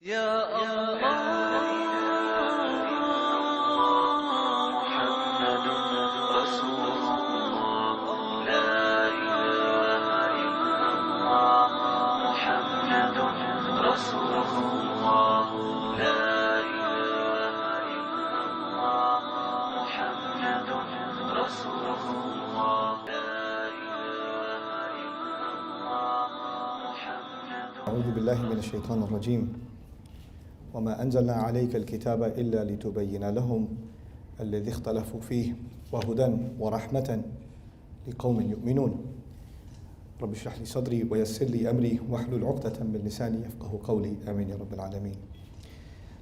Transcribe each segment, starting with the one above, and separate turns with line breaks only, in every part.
يا الله محمد رسول الله لا إله إلا الله محمد رسول الله لا إله إلا الله محمد رسول الله لا إله إلا الله محمد.
أعوذ بالله من الشيطان الرجيم. وما أنزلنا عليك الكتاب إلا لتبين لهم الذي اختلفوا فيه وهدى ورحمة لقوم يؤمنون. رب اشرح لي صدري ويسر لي أمري واحلل عقدة من لساني يفقهوا قولي آمين يا رب العالمين.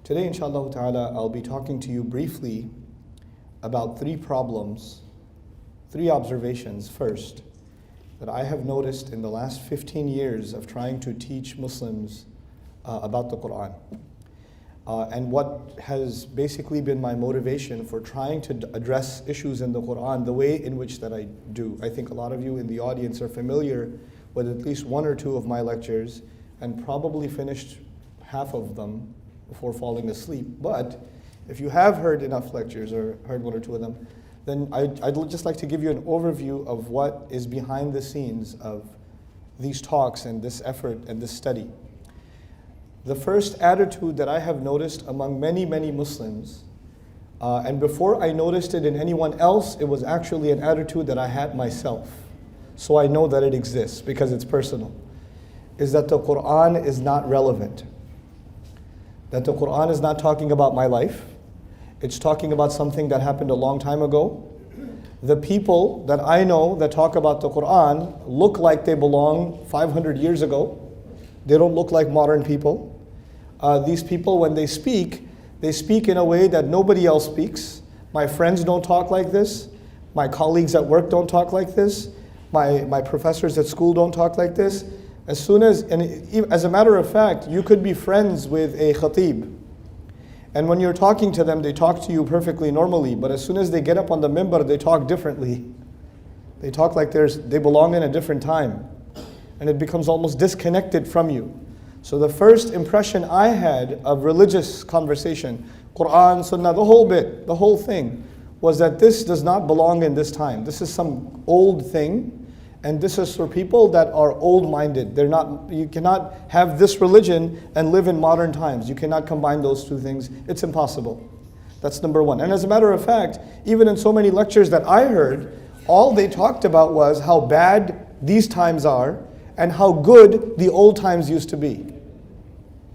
Today, inshallah ta'ala, I'll be talking to you briefly about three observations first, that I have noticed in the last 15 years of trying to teach Muslims about the Quran. And what has basically been my motivation for trying to address issues in the Quran the way in which that I do. I think a lot of you in the audience are familiar with at least one or two of my lectures and probably finished half of them before falling asleep. But if you have heard enough lectures or heard one or two of them, then I'd just like to give you an overview of what is behind the scenes of these talks and this effort and this study. The first attitude that I have noticed among many, many Muslims, and before I noticed it in anyone else, it was actually an attitude that I had myself. So I know that it exists because it's personal, is that the Quran is not relevant. That the Quran is not talking about my life. It's talking about something that happened a long time ago. The people that I know that talk about the Quran look like they belong 500 years ago. They don't look like modern people. These people, when they speak in a way that nobody else speaks. My friends don't talk like this. My colleagues at work don't talk like this. My professors at school don't talk like this. As a matter of fact, you could be friends with a khatib. And when you're talking to them, they talk to you perfectly normally. But as soon as they get up on the minbar, they talk differently. They talk like they belong in a different time. And it becomes almost disconnected from you. So the first impression I had of religious conversation, Quran, Sunnah, the whole thing, was that this does not belong in this time. This is some old thing, and this is for people that are old-minded. You cannot have this religion and live in modern times. You cannot combine those two things. It's impossible. That's number one. And as a matter of fact, even in so many lectures that I heard, all they talked about was how bad these times are and how good the old times used to be.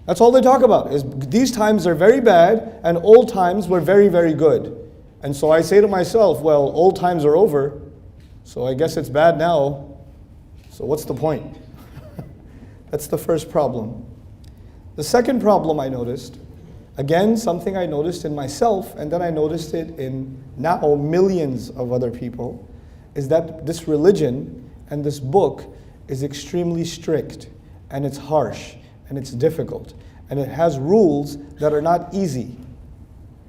That's all they talk about, is these times are very bad and old times were very, very good. And so I say to myself, well, old times are over, so I guess it's bad now. So what's the point? That's the first problem. The second problem I noticed, again, something I noticed in myself, and then I noticed it in now millions of other people, is that this religion and this book is extremely strict, and it's harsh, and it's difficult, and it has rules that are not easy.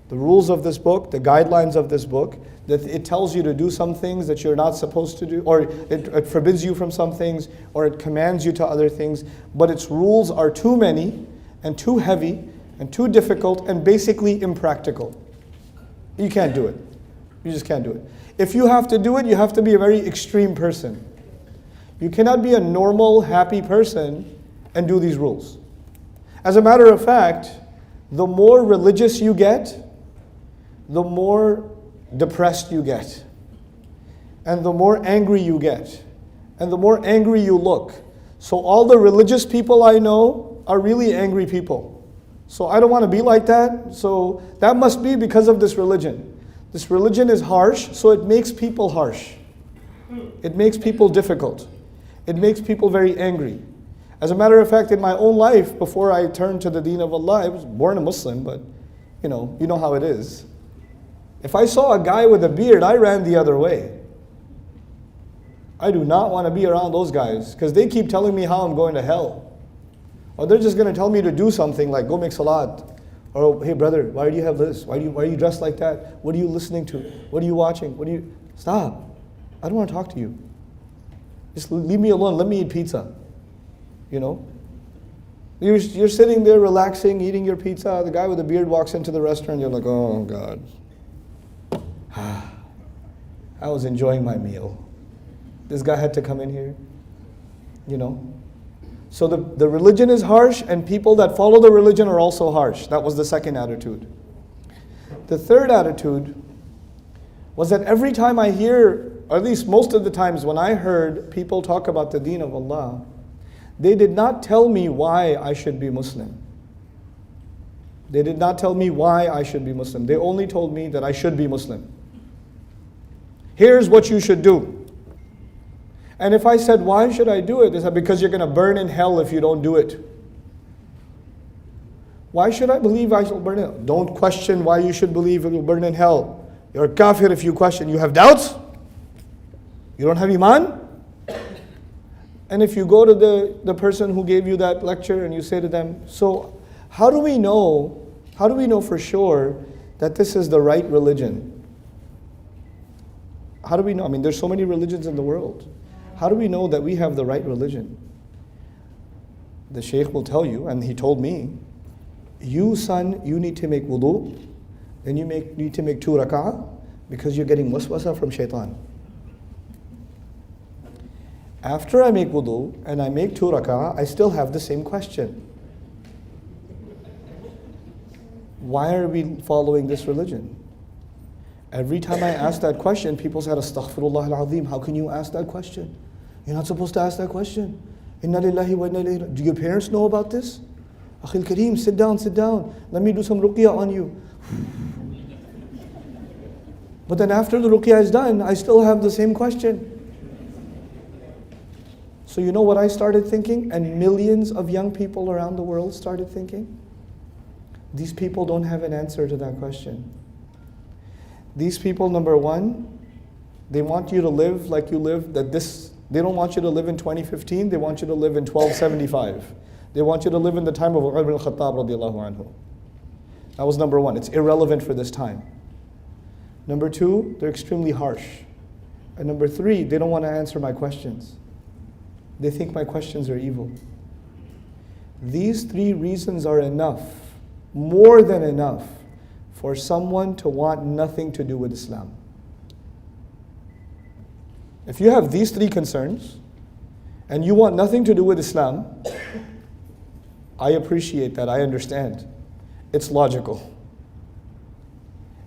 The rules of this book, the guidelines of this book, that it tells you to do some things that you're not supposed to do, or it forbids you from some things, or it commands you to other things, but its rules are too many, and too heavy, and too difficult, and basically impractical. You can't do it. You just can't do it. If you have to do it, you have to be a very extreme person. You cannot be a normal, happy person and do these rules. As a matter of fact, the more religious you get, the more depressed you get. And the more angry you get. And the more angry you look. So all the religious people I know are really angry people. So I don't want to be like that. So that must be because of this religion. This religion is harsh, so it makes people harsh. It makes people difficult. It makes people very angry. As a matter of fact, in my own life, before I turned to the deen of Allah, I was born a Muslim, but you know how it is. If I saw a guy with a beard, I ran the other way. I do not want to be around those guys, because they keep telling me how I'm going to hell. Or they're just going to tell me to do something like go make salat. Or, hey brother, why do you have this? Why are you dressed like that? What are you listening to? What are you watching? Stop. I don't want to talk to you. Just leave me alone. Let me eat pizza. You're sitting there relaxing, eating your pizza. The guy with the beard walks into the restaurant. You're like, oh God. I was enjoying my meal. This guy had to come in here. You know? So the religion is harsh, and people that follow the religion are also harsh. That was the second attitude. The third attitude was that every time I hear, or at least most of the times when I heard people talk about the deen of Allah, they did not tell me why I should be Muslim. They did not tell me why I should be Muslim. They only told me that I should be Muslim. Here's what you should do. And if I said, why should I do it? They said, because you're going to burn in hell if you don't do it. Why should I believe I shall burn in hell? Don't question why you should believe you'll burn in hell. You're a kafir if you question. You have doubts? You don't have iman? And if you go to the person who gave you that lecture and you say to them, so how do we know for sure that this is the right religion? How do we know? I mean, there's so many religions in the world. How do we know that we have the right religion? The Shaykh will tell you, and he told me, you son, you need to make wudu, then you need to make 2 rak'ah, because you're getting waswasa from shaitan. After I make wudu and I make 2 rak'ah, I still have the same question. Why are we following this religion? Every time I ask that question, people said, Astaghfirullah al-Azim, how can you ask that question? You're not supposed to ask that question. Inna lillahi wa inna ilayhi. Do your parents know about this? Akhil Kareem, sit down. Let me do some ruqyah on you. But then after the ruqyah is done, I still have the same question. So you know what I started thinking? And millions of young people around the world started thinking? These people don't have an answer to that question. These people, number one, they want you to live like you live, they don't want you to live in 2015, they want you to live in 1275. They want you to live in the time of Umar ibn al-Khattab radiallahu anhu. That was number one. It's irrelevant for this time. Number two, they're extremely harsh. And number three, they don't want to answer my questions. They think my questions are evil. These 3 reasons are enough, more than enough, for someone to want nothing to do with Islam. If you have these 3 concerns, and you want nothing to do with Islam, I appreciate that, I understand. It's logical.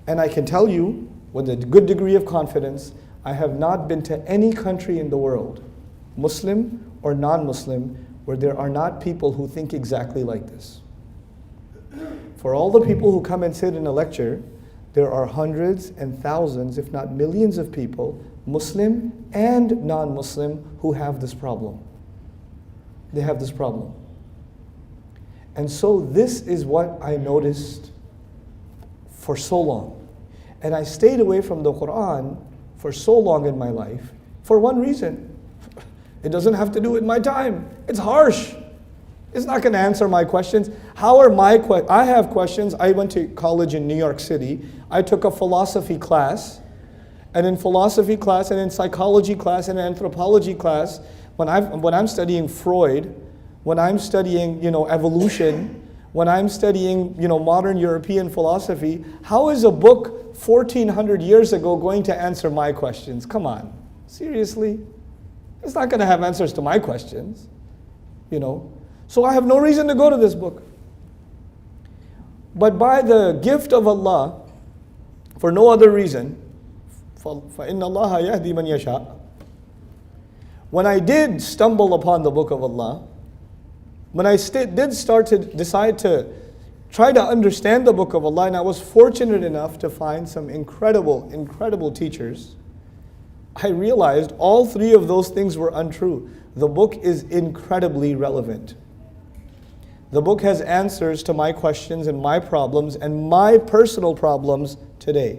And I can tell you, with a good degree of confidence, I have not been to any country in the world, Muslim or non-Muslim, where there are not people who think exactly like this. For all the people who come and sit in a lecture, there are hundreds and thousands, if not millions of people, Muslim and non-Muslim, who have this problem. They have this problem. And so this is what I noticed for so long. And I stayed away from the Quran for so long in my life for one reason. It doesn't have to do with my time. It's harsh. It's not going to answer my questions. I have questions. I went to college in New York City. I took a philosophy class. And in philosophy class and in psychology class and anthropology class, when I'm studying Freud, when I'm studying, evolution, when I'm studying, modern European philosophy, how is a book 1400 years ago going to answer my questions? Come on, seriously? It's not going to have answers to my questions, So I have no reason to go to this book. But by the gift of Allah, for no other reason, فَإِنَّ اللَّهَ يَهْدِي مَنْ يَشَاءُ. When I did stumble upon the book of Allah, when I did start to decide to try to understand the book of Allah, and I was fortunate enough to find some incredible teachers, I realized all 3 of those things were untrue. The book is incredibly relevant. The book has answers to my questions and my problems and my personal problems today.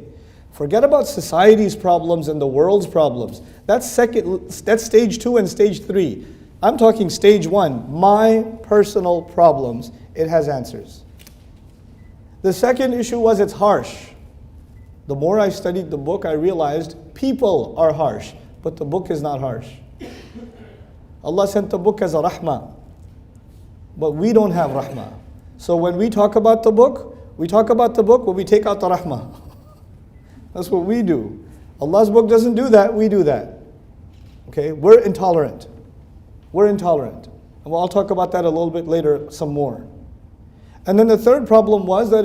Forget about society's problems and the world's problems. That's stage 2 and stage 3. I'm talking stage 1, my personal problems. It has answers. The second issue was it's harsh. The more I studied the book, I realized people are harsh, but the book is not harsh. Allah sent the book as a rahmah. but we don't have rahmah. So when we talk about the book, but we take out the rahmah. That's what we do. Allah's book doesn't do that, we do that. Okay, we're intolerant. We're intolerant. And I'll talk about that a little bit later, some more. And then the third problem was that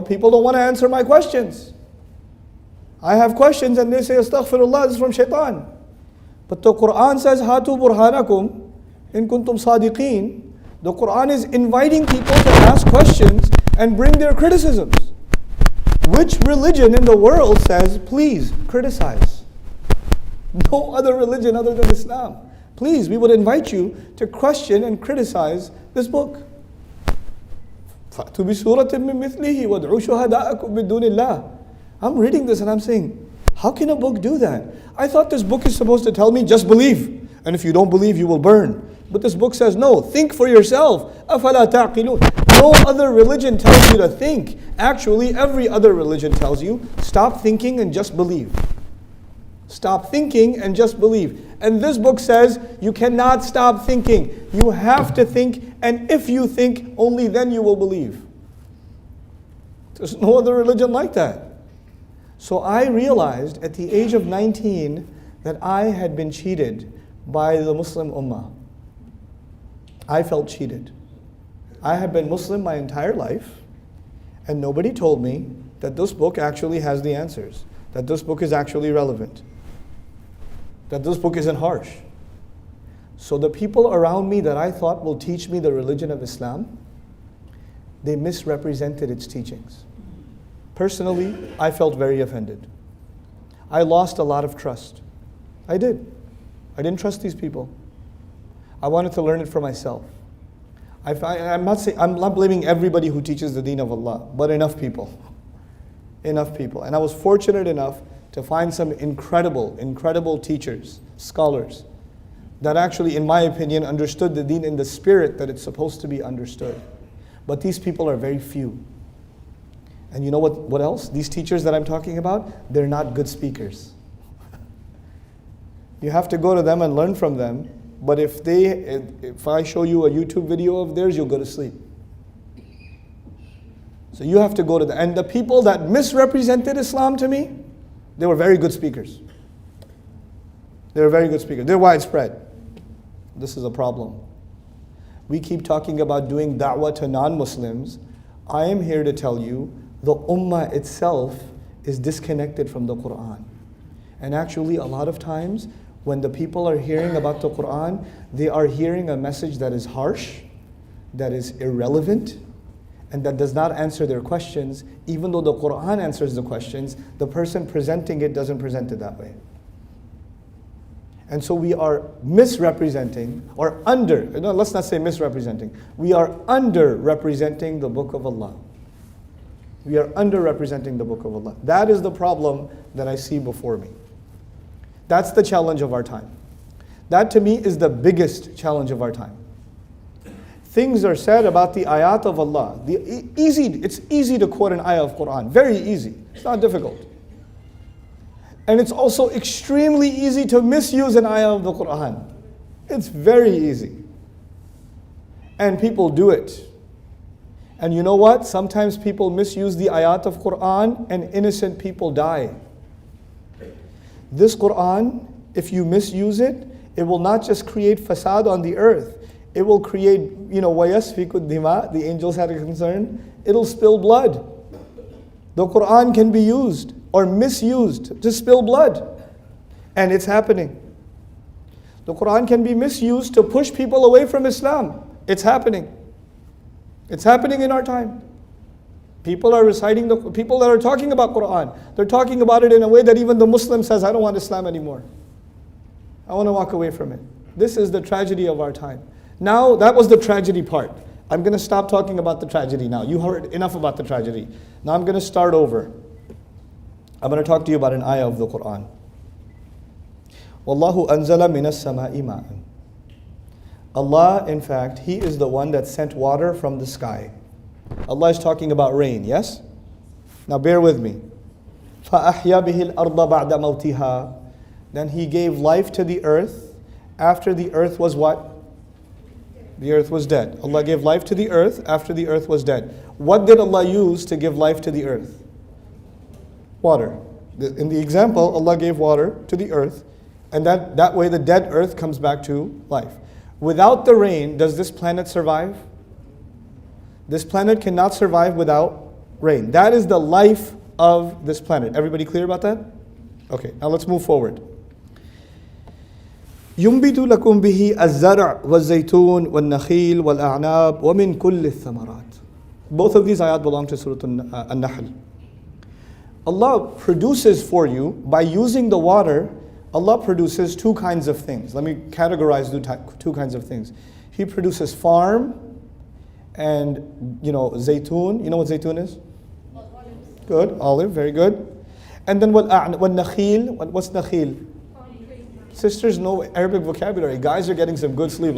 people don't want to answer my questions. I have questions and they say, astaghfirullah, this is from shaitan. But the Quran says, Hatu burhanakum in kuntum sadiqeen. The Quran is inviting people to ask questions and bring their criticisms. Which religion in the world says, please criticize? No other religion other than Islam. Please, we would invite you to question and criticize this book. فَأْتُوا بِسُورَةٍ مِّن مِثْلِهِ وَادْعُوا شُهَدَاءَكُمْ مِن دُونِ اللَّهِ. I'm reading this and I'm saying, how can a book do that? I thought this book is supposed to tell me, just believe. And if you don't believe, you will burn. But this book says, no, think for yourself. أَفَلَا تَعْقِلُونَ. No other religion tells you to think. Actually, every other religion tells you, stop thinking and just believe. Stop thinking and just believe. And this book says, you cannot stop thinking. You have to think, and if you think, only then you will believe. There's no other religion like that. So I realized at the age of 19 that I had been cheated by the Muslim Ummah. I felt cheated. I had been Muslim my entire life, and nobody told me that this book actually has the answers, that this book is actually relevant, that this book isn't harsh. So the people around me that I thought will teach me the religion of Islam, they misrepresented its teachings. Personally, I felt very offended. I lost a lot of trust. I did. I didn't trust these people. I wanted to learn it for myself. I'm not blaming everybody who teaches the deen of Allah, but enough people. Enough people. And I was fortunate enough to find some incredible teachers, scholars, that actually, in my opinion, understood the deen in the spirit that it's supposed to be understood. But these people are very few. And you know what else? These teachers that I'm talking about, they're not good speakers. You have to go to them and learn from them. But if I show you a YouTube video of theirs, you'll go to sleep. So you have to go to them. And the people that misrepresented Islam to me, they were very good speakers. They were very good speakers. They're widespread. This is a problem. We keep talking about doing da'wah to non-Muslims. I am here to tell you, the ummah itself is disconnected from the Quran. And actually, a lot of times, when the people are hearing about the Quran, they are hearing a message that is harsh, that is irrelevant, and that does not answer their questions. Even though the Quran answers the questions, the person presenting it doesn't present it that way. And so we are misrepresenting, or let's not say misrepresenting. We are underrepresenting the Book of Allah. We are underrepresenting the Book of Allah. That is the problem that I see before me. That's the challenge of our time. That to me is the biggest challenge of our time. Things are said about the ayat of Allah. It's easy to quote an ayah of Quran. Very easy. It's not difficult. And it's also extremely easy to misuse an ayah of the Quran. It's very easy. And people do it. And you know what? Sometimes people misuse the ayat of Quran and innocent people die. This Quran, if you misuse it, it will not just create fasad on the earth. It will create, وَيَسْفِكُ الدِّمَاء, the angels had a concern. It'll spill blood. The Quran can be used or misused to spill blood. And it's happening. The Quran can be misused to push people away from Islam. It's happening. It's happening in our time. People are reciting, people that are talking about Quran, they're talking about it in a way that even the Muslim says, I don't want Islam anymore. I want to walk away from it. This is the tragedy of our time. Now, that was the tragedy part. I'm going to stop talking about the tragedy now. You heard enough about the tragedy. Now I'm going to start over. I'm going to talk to you about an ayah of the Quran. Wallahu anzala minas sama'i ma'an. Allah, in fact, He is the one that sent water from the sky. Allah is talking about rain, yes? Now bear with me. فَأَحْيَا بِهِ الْأَرْضَ بَعْدَ مَوْتِهَا. Then He gave life to the earth after the earth was what? The earth was dead. Allah gave life to the earth after the earth was dead. What did Allah use to give life to the earth? Water. In the example, Allah gave water to the earth, and that way the dead earth comes back to life. Without the rain, does this planet survive? This planet cannot survive without rain. That is the life of this planet. Everybody clear about that? Okay, now let's move forward. ينبت لكم به الزرع والزيتون والنخيل والأعناب ومن كل الثمرات. Both of these ayat belong to Surah An-Nahl. Allah produces for you, by using the water, Allah produces two kinds of things. Let me categorize two kinds of things. He produces farm and, zaytun. You know what zaytun is? Good, olive, very good. And then nakhil. What's nakhil? Sisters know Arabic vocabulary. Guys are getting some good sleep.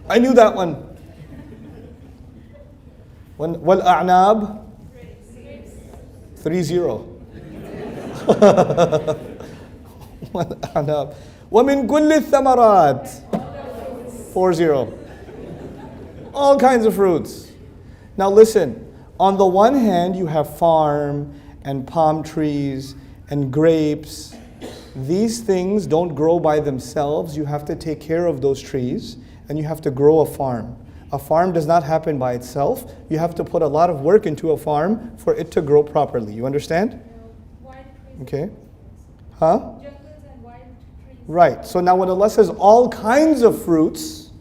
I knew that one. Wal-a'nab? 3-0. Wal-a'nab. وَمِن كُلِّ الثَّمَرَاتِ 4-0. All kinds of fruits. Now listen, on the one hand you have farm and palm trees and grapes. These things don't grow by themselves. You have to take care of those trees and you have to grow a farm. A farm does not happen by itself. You have to put a lot of work into a farm for it to grow properly. You understand? Okay. Huh? Right. So now when Allah says all kinds of fruits,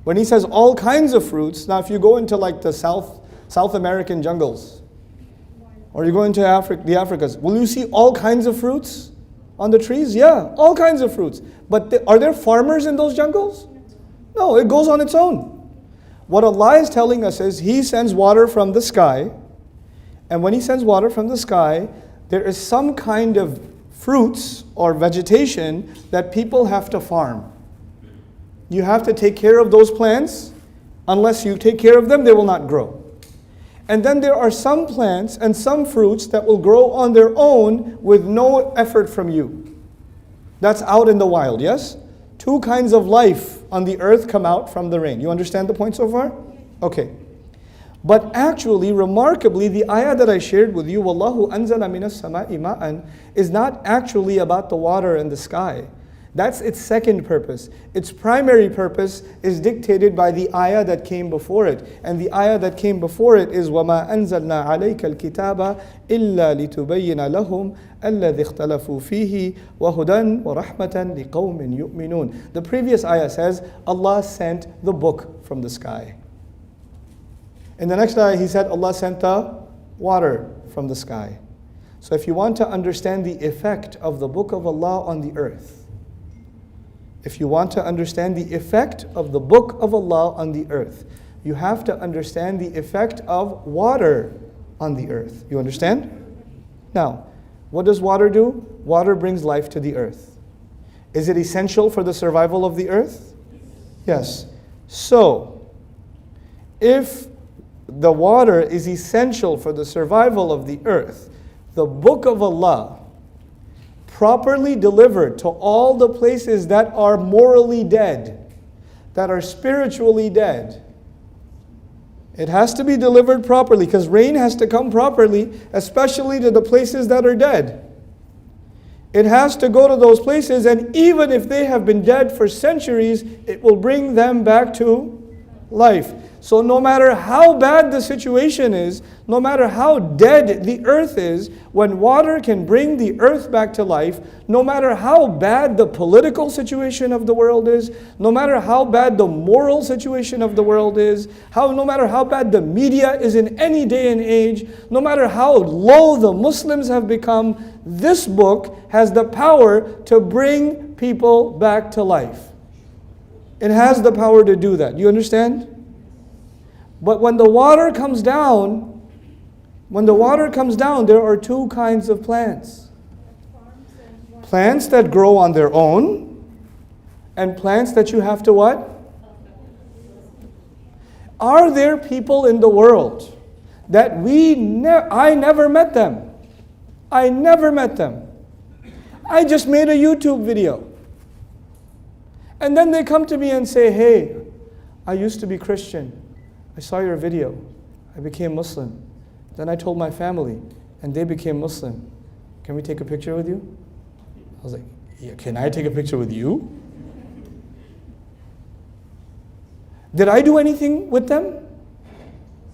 when He says all kinds of fruits, now if you go into like the South American jungles, or you go into the Africas, will you see all kinds of fruits on the trees? Yeah, all kinds of fruits. But are there farmers in those jungles? No, it goes on its own. What Allah is telling us is He sends water from the sky, and when He sends water from the sky, there is some kind of fruits or vegetation that people have to farm. You have to take care of those plants. Unless you take care of them, they will not grow. And then there are some plants and some fruits that will grow on their own with no effort from you. That's out in the wild, yes? Two kinds of life on the earth come out from the rain. You understand the point so far? Okay. But actually, remarkably, the ayah that I shared with you, وَاللَّهُ أَنزَلَ مِنَ السَّمَاءِ مَاءً, is not actually about the water and the sky. That's its second purpose. Its primary purpose is dictated by the ayah that came before it. And the ayah that came before it is وَمَا أَنزَلْنَا عَلَيْكَ الْكِتَابَ إِلَّا لِتُبَيِّنَ لَهُمْ الَّذِي اخْتَلَفُوا فِيهِ وَهُدًى وَرَحْمَةً لِقَوْمٍ يُؤْمِنُونَ. The previous ayah says, Allah sent the book from the sky. In the next ayah, He said, Allah sent the water from the sky. So if you want to understand the effect of the book of Allah on the earth, if you want to understand the effect of the book of Allah on the earth, you have to understand the effect of water on the earth. You understand? Now, what does water do? Water brings life to the earth. Is it essential for the survival of the earth? Yes. So, if the water is essential for the survival of the earth, the book of Allah, properly delivered to all the places that are morally dead, that are spiritually dead. It has to be delivered properly because rain has to come properly, especially to the places that are dead. It has to go to those places, and even if they have been dead for centuries, it will bring them back to life. So no matter how bad the situation is, no matter how dead the earth is, when water can bring the earth back to life, no matter how bad the political situation of the world is, no matter how bad the moral situation of the world is, no matter how bad the media is in any day and age, no matter how low the Muslims have become, this book has the power to bring people back to life. It has the power to do that. You understand? But when the water comes down, there are two kinds of plants. Plants that grow on their own, and plants that you have to what? Are there people in the world that I never met them? I never met them. I just made a YouTube video. And then they come to me and say, hey, I used to be Christian. I saw your video. I became Muslim. Then I told my family, and they became Muslim. Can we take a picture with you? I was like, yeah, can I take a picture with you? Did I do anything with them?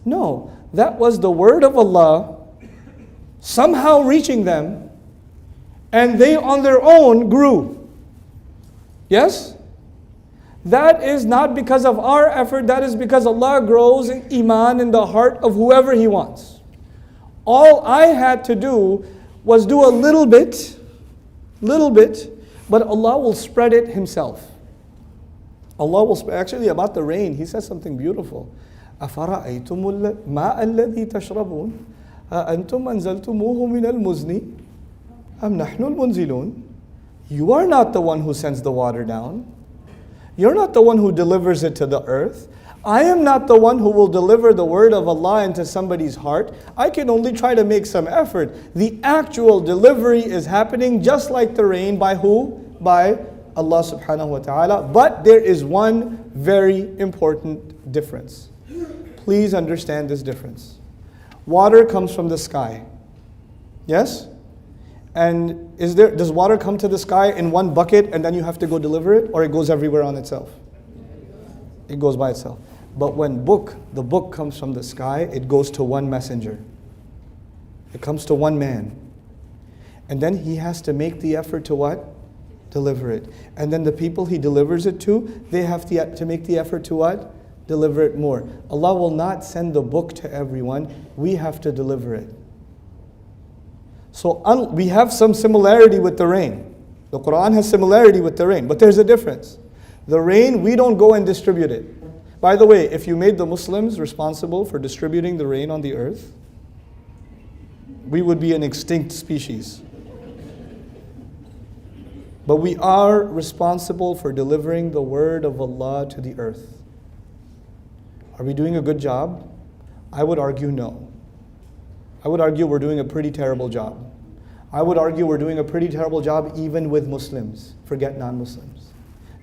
No. That was the word of Allah somehow reaching them, and they on their own grew. Yes? That is not because of our effort, that is because Allah grows iman in the heart of whoever He wants. All I had to do was do a little bit, but Allah will spread it Himself. Allah will spread, actually about the rain, He says something beautiful. أَفَرَأَيْتُمُ الْمَاءَ الَّذِي تَشْرَبُونَ أَأَنْتُمْ أَنزَلْتُمُوهُ مِنَ الْمُزْنِ أَمْ نَحْنُ الْمُنزِلُونَ. You are not the one who sends the water down. You're not the one who delivers it to the earth. I am not the one who will deliver the word of Allah into somebody's heart. I can only try to make some effort. The actual delivery is happening just like the rain by who? By Allah subhanahu wa ta'ala. But there is one very important difference. Please understand this difference. Water comes from the sky. Yes? And does water come to the sky in one bucket and then you have to go deliver it? Or it goes everywhere on itself? It goes by itself. But when the book comes from the sky, it goes to one messenger. It comes to one man. And then he has to make the effort to what? Deliver it. And then the people he delivers it to, they have to make the effort to what? Deliver it more. Allah will not send the book to everyone. We have to deliver it. So we have some similarity with the rain. The Quran has similarity with the rain, but there's a difference. The rain, we don't go and distribute it. By the way, if you made the Muslims responsible for distributing the rain on the earth, we would be an extinct species. But we are responsible for delivering the word of Allah to the earth. Are we doing a good job? I would argue no. I would argue we're doing a pretty terrible job. I would argue we're doing a pretty terrible job even with Muslims. Forget non-Muslims.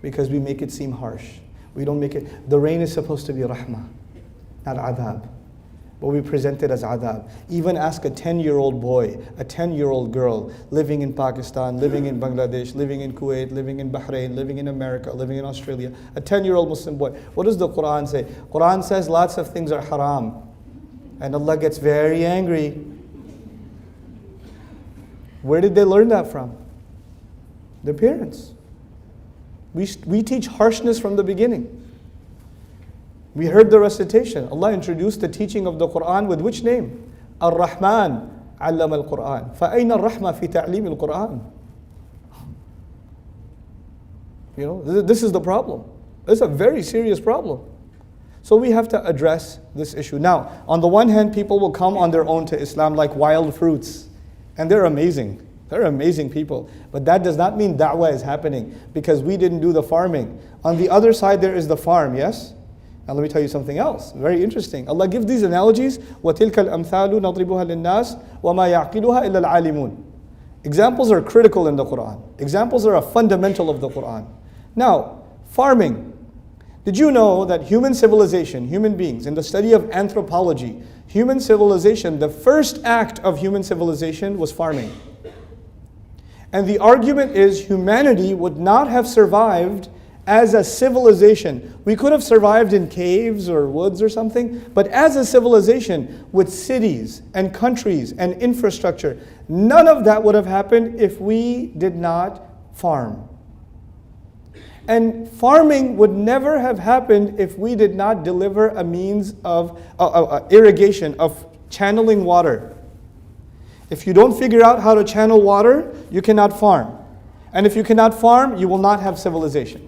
Because we make it seem harsh. We don't make it. The rain is supposed to be rahmah, not adhab. But we present it as adhab. Even ask a 10-year-old boy, a 10-year-old girl living in Pakistan, living in Bangladesh, living in Kuwait, living in Bahrain, living in America, living in Australia, a 10-year-old Muslim boy. What does the Quran say? Quran says lots of things are haram. And Allah gets very angry. Where did they learn that from? Their parents. We teach harshness from the beginning. We heard the recitation. Allah introduced the teaching of the Quran with which name? Ar-Rahman allama al-Quran. فَأَيْنَ الرَّحْمَةِ فِي تَعْلِيمِ الْقُرْآنِ. You know, this is the problem. It's a very serious problem. So we have to address this issue. Now, on the one hand, people will come on their own to Islam like wild fruits. And they're amazing. They're amazing people. But that does not mean da'wah is happening because we didn't do the farming. On the other side, there is the farm, yes? Now let me tell you something else. Very interesting. Allah gives these analogies. وَتِلْكَ الْأَمْثَالُ نَضْرِبُهَا لِلنَّاسِ وَمَا يَعْقِلُهَا إِلَّا الْعَالِمُونَ. Examples are critical in the Quran. Examples are a fundamental of the Quran. Now, farming. Did you know that human civilization, human beings, in the study of anthropology, human civilization, the first act of human civilization was farming. And the argument is humanity would not have survived as a civilization. We could have survived in caves or woods or something, but as a civilization with cities and countries and infrastructure, none of that would have happened if we did not farm. And farming would never have happened if we did not deliver a means of irrigation, of channeling water. If you don't figure out how to channel water, you cannot farm. And if you cannot farm, you will not have civilization.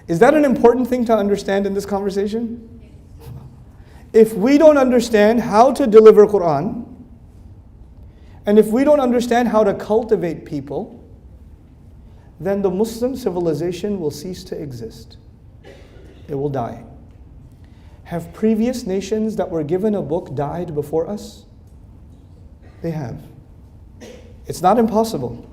Is that an important thing to understand in this conversation? If we don't understand how to deliver Quran, and if we don't understand how to cultivate people, then the Muslim civilization will cease to exist. It will die. Have previous nations that were given a book died before us? They have. It's not impossible.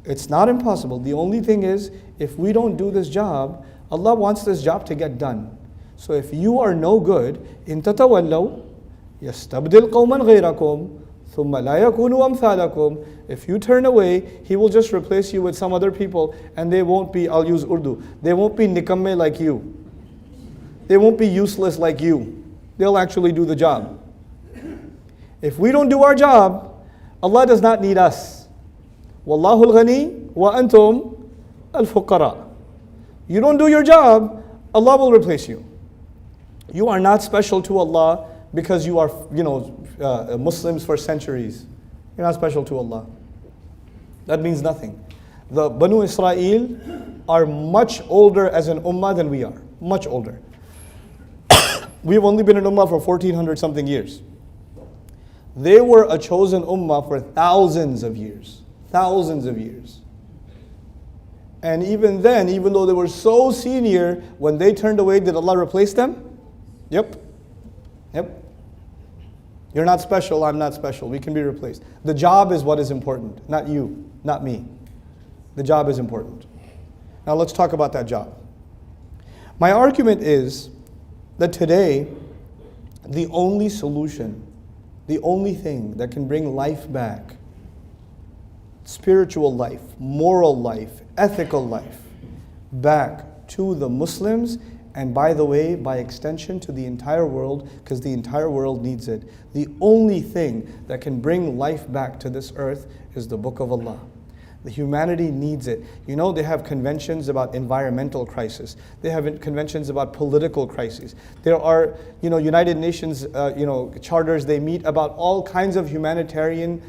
It's not impossible. The only thing is, if we don't do this job, Allah wants this job to get done. So if you are no good, إِن تَتَوَلَّوْا يَسْتَبْدِلْ قَوْمًا غَيْرَكُمْ ثُمَّ لَا يَكُونُوا أَمْثَالَكُمْ. If you turn away, He will just replace you with some other people, and they won't be, I'll use Urdu, they won't be nikamme like you. They won't be useless like you. They'll actually do the job. If we don't do our job, Allah does not need us. Wallahu al-ghani wa antum al-fuqara. You don't do your job, Allah will replace you. You are not special to Allah because you are, Muslims for centuries. You're not special to Allah. That means nothing. The Banu Israel are much older as an ummah than we are. Much older. We've only been an ummah for 1400 something years. They were a chosen ummah for thousands of years. Thousands of years. And even then, even though they were so senior, when they turned away, did Allah replace them? Yep. You're not special, I'm not special. We can be replaced. The job is what is important, not you, not me. The job is important. Now let's talk about that job. My argument is that today, the only solution, the only thing that can bring life back, spiritual life, moral life, ethical life, back to the Muslims, and by the way, by extension to the entire world, because the entire world needs it. The only thing that can bring life back to this earth is the Book of Allah. The humanity needs it. You know, they have conventions about environmental crisis. They have conventions about political crises. There are, United Nations, charters. They meet about all kinds of humanitarian,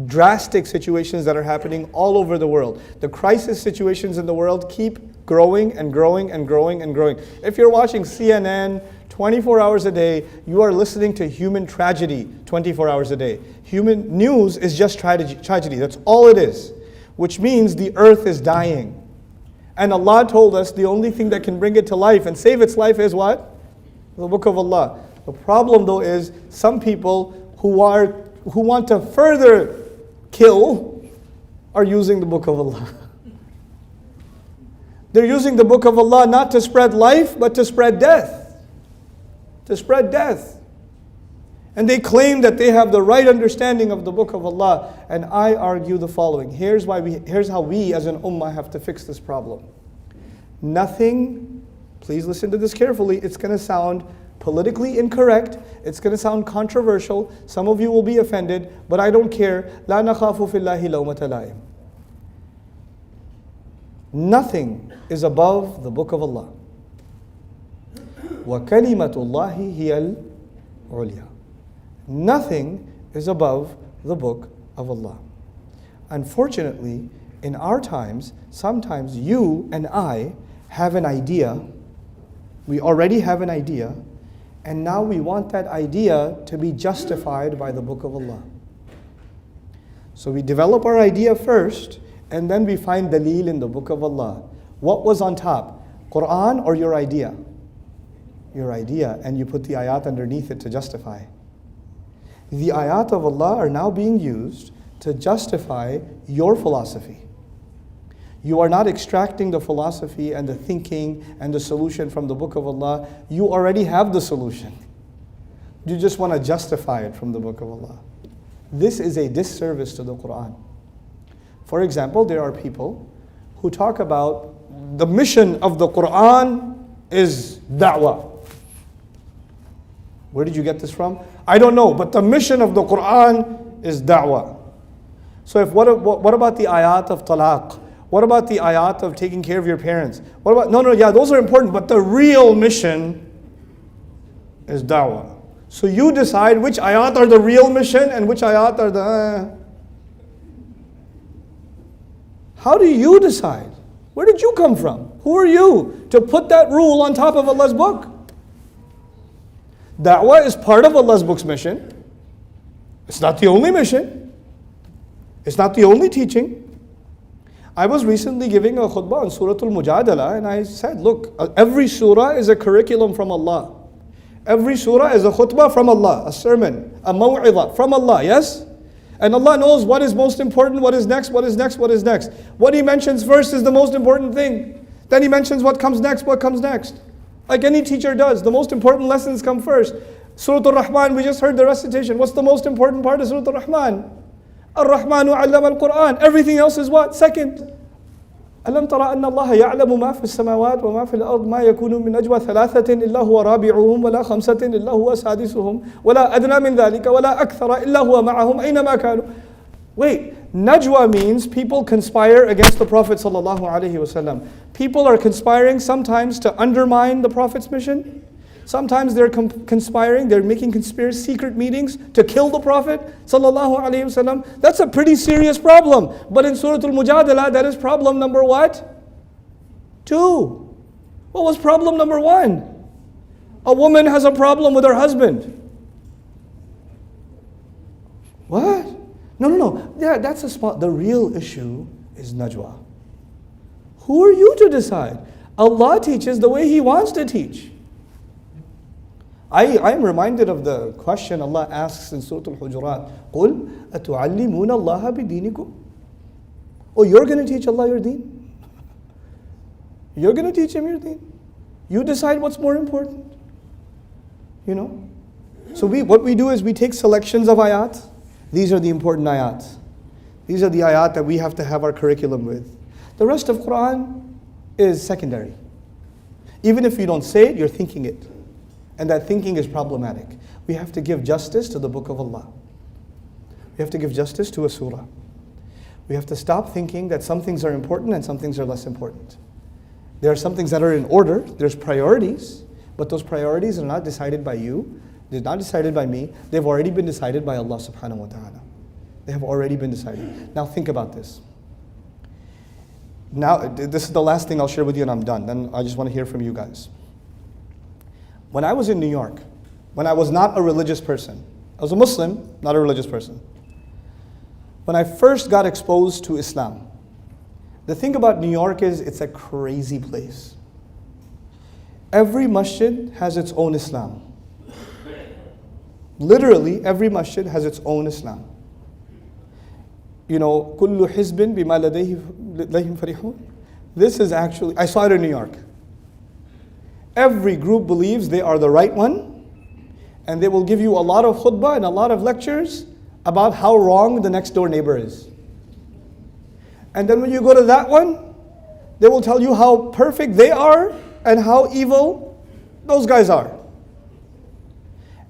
drastic situations that are happening all over the world. The crisis situations in the world keep growing and growing and growing and growing. If you're watching CNN 24 hours a day, you are listening to human tragedy 24 hours a day. Human news is just tragedy. That's all it is. Which means the earth is dying. And Allah told us the only thing that can bring it to life and save its life is what? The Book of Allah. The problem though is some people who want to further kill are using the Book of Allah. They're using the Book of Allah not to spread life, but to spread death. To spread death. And they claim that they have the right understanding of the Book of Allah. And I argue the following. Here's how we as an ummah have to fix this problem. Nothing, please listen to this carefully, it's going to sound politically incorrect, it's going to sound controversial, some of you will be offended, but I don't care. لا نخاف في الله لومة لائم. Nothing is above the Book of Allah. وَكَلِمَةُ اللَّهِ هِيَ الْعُلْيَا. Nothing is above the Book of Allah. Unfortunately, in our times, sometimes you and I have an idea, we already have an idea, and now we want that idea to be justified by the Book of Allah. So we develop our idea first, and then we find dalil in the Book of Allah. What was on top? Quran or your idea? Your idea, and you put the ayat underneath it to justify. The ayat of Allah are now being used to justify your philosophy. You are not extracting the philosophy and the thinking and the solution from the Book of Allah. You already have the solution. You just want to justify it from the Book of Allah. This is a disservice to the Quran. For example, there are people who talk about the mission of the Quran is da'wah. Where did you get this from? I don't know, but the mission of the Quran is da'wah. So what about the ayat of talaq? What about the ayat of taking care of your parents? What about, those are important, but the real mission is da'wah. So you decide which ayat are the real mission and which ayat are the... How do you decide? Where did you come from? Who are you to put that rule on top of Allah's book? Da'wah is part of Allah's book's mission. It's not the only mission. It's not the only teaching. I was recently giving a khutbah on Surah Al-Mujadala, and I said, look, every surah is a curriculum from Allah. Every surah is a khutbah from Allah, a sermon, a maw'idah from Allah, yes? And Allah knows what is most important, what is next, what is next, what is next. What He mentions first is the most important thing. Then He mentions what comes next, what comes next. Like any teacher does, the most important lessons come first. Surah Al-Rahman, we just heard the recitation. What's the most important part of Surah Al-Rahman? Ar-Rahmanu 'allama al-Qur'an. Everything else is what? Second. ألم ترى أن الله يعلم ما في السماوات وما في الأرض ما يكون من نجوى ثلاثة إلا هو رابعهم ولا خمسة إلا هو سادسهم ولا أدنى من ذلك ولا أكثر إلا هو معهم أينما كانوا. Wait, Najwa means people conspire against the Prophet sallallahu alaihi wasallam. People are conspiring sometimes to undermine the Prophet's mission. Sometimes they're conspiring, they're making secret meetings to kill the Prophet sallallahu alaihi wasallam. That's a pretty serious problem. But in Surah Al-Mujadala, that is problem number what? 2. What was problem number 1? A woman has a problem with her husband. What? No. Yeah, that's a spot. The real issue is Najwa. Who are you to decide? Allah teaches the way He wants to teach. I am reminded of the question Allah asks in Surah Al-Hujurat. قُلْ أَتُعَلِّمُونَ اللَّهَ بِدِينِكُمْ. Oh, you're going to teach Allah your deen? You're going to teach Him your deen? You decide what's more important. You know? So what we do is we take selections of ayat. These are the important ayat. These are the ayat that we have to have our curriculum with. The rest of Quran is secondary. Even if you don't say it, you're thinking it. And that thinking is problematic. We have to give justice to the Book of Allah. We have to give justice to a surah. We have to stop thinking that some things are important and some things are less important. There are some things that are in order. There's priorities. But those priorities are not decided by you. They're not decided by me. They've already been decided by Allah subhanahu wa ta'ala. They have already been decided. Now think about this. Now, this is the last thing I'll share with you and I'm done. Then I just want to hear from you guys. When I was in New York, when I was not a religious person, I was a Muslim, not a religious person. When I first got exposed to Islam, the thing about New York is it's a crazy place. Every masjid has its own Islam. Literally, every masjid has its own Islam. You know, كُلُّ حِزْبٍ بِمَا لَدَيْهِمْ فَرِحُونَ. This is actually, I saw it in New York. Every group believes they are the right one, and they will give you a lot of khutbah and a lot of lectures about how wrong the next door neighbor is. And then when you go to that one, they will tell you how perfect they are and how evil those guys are.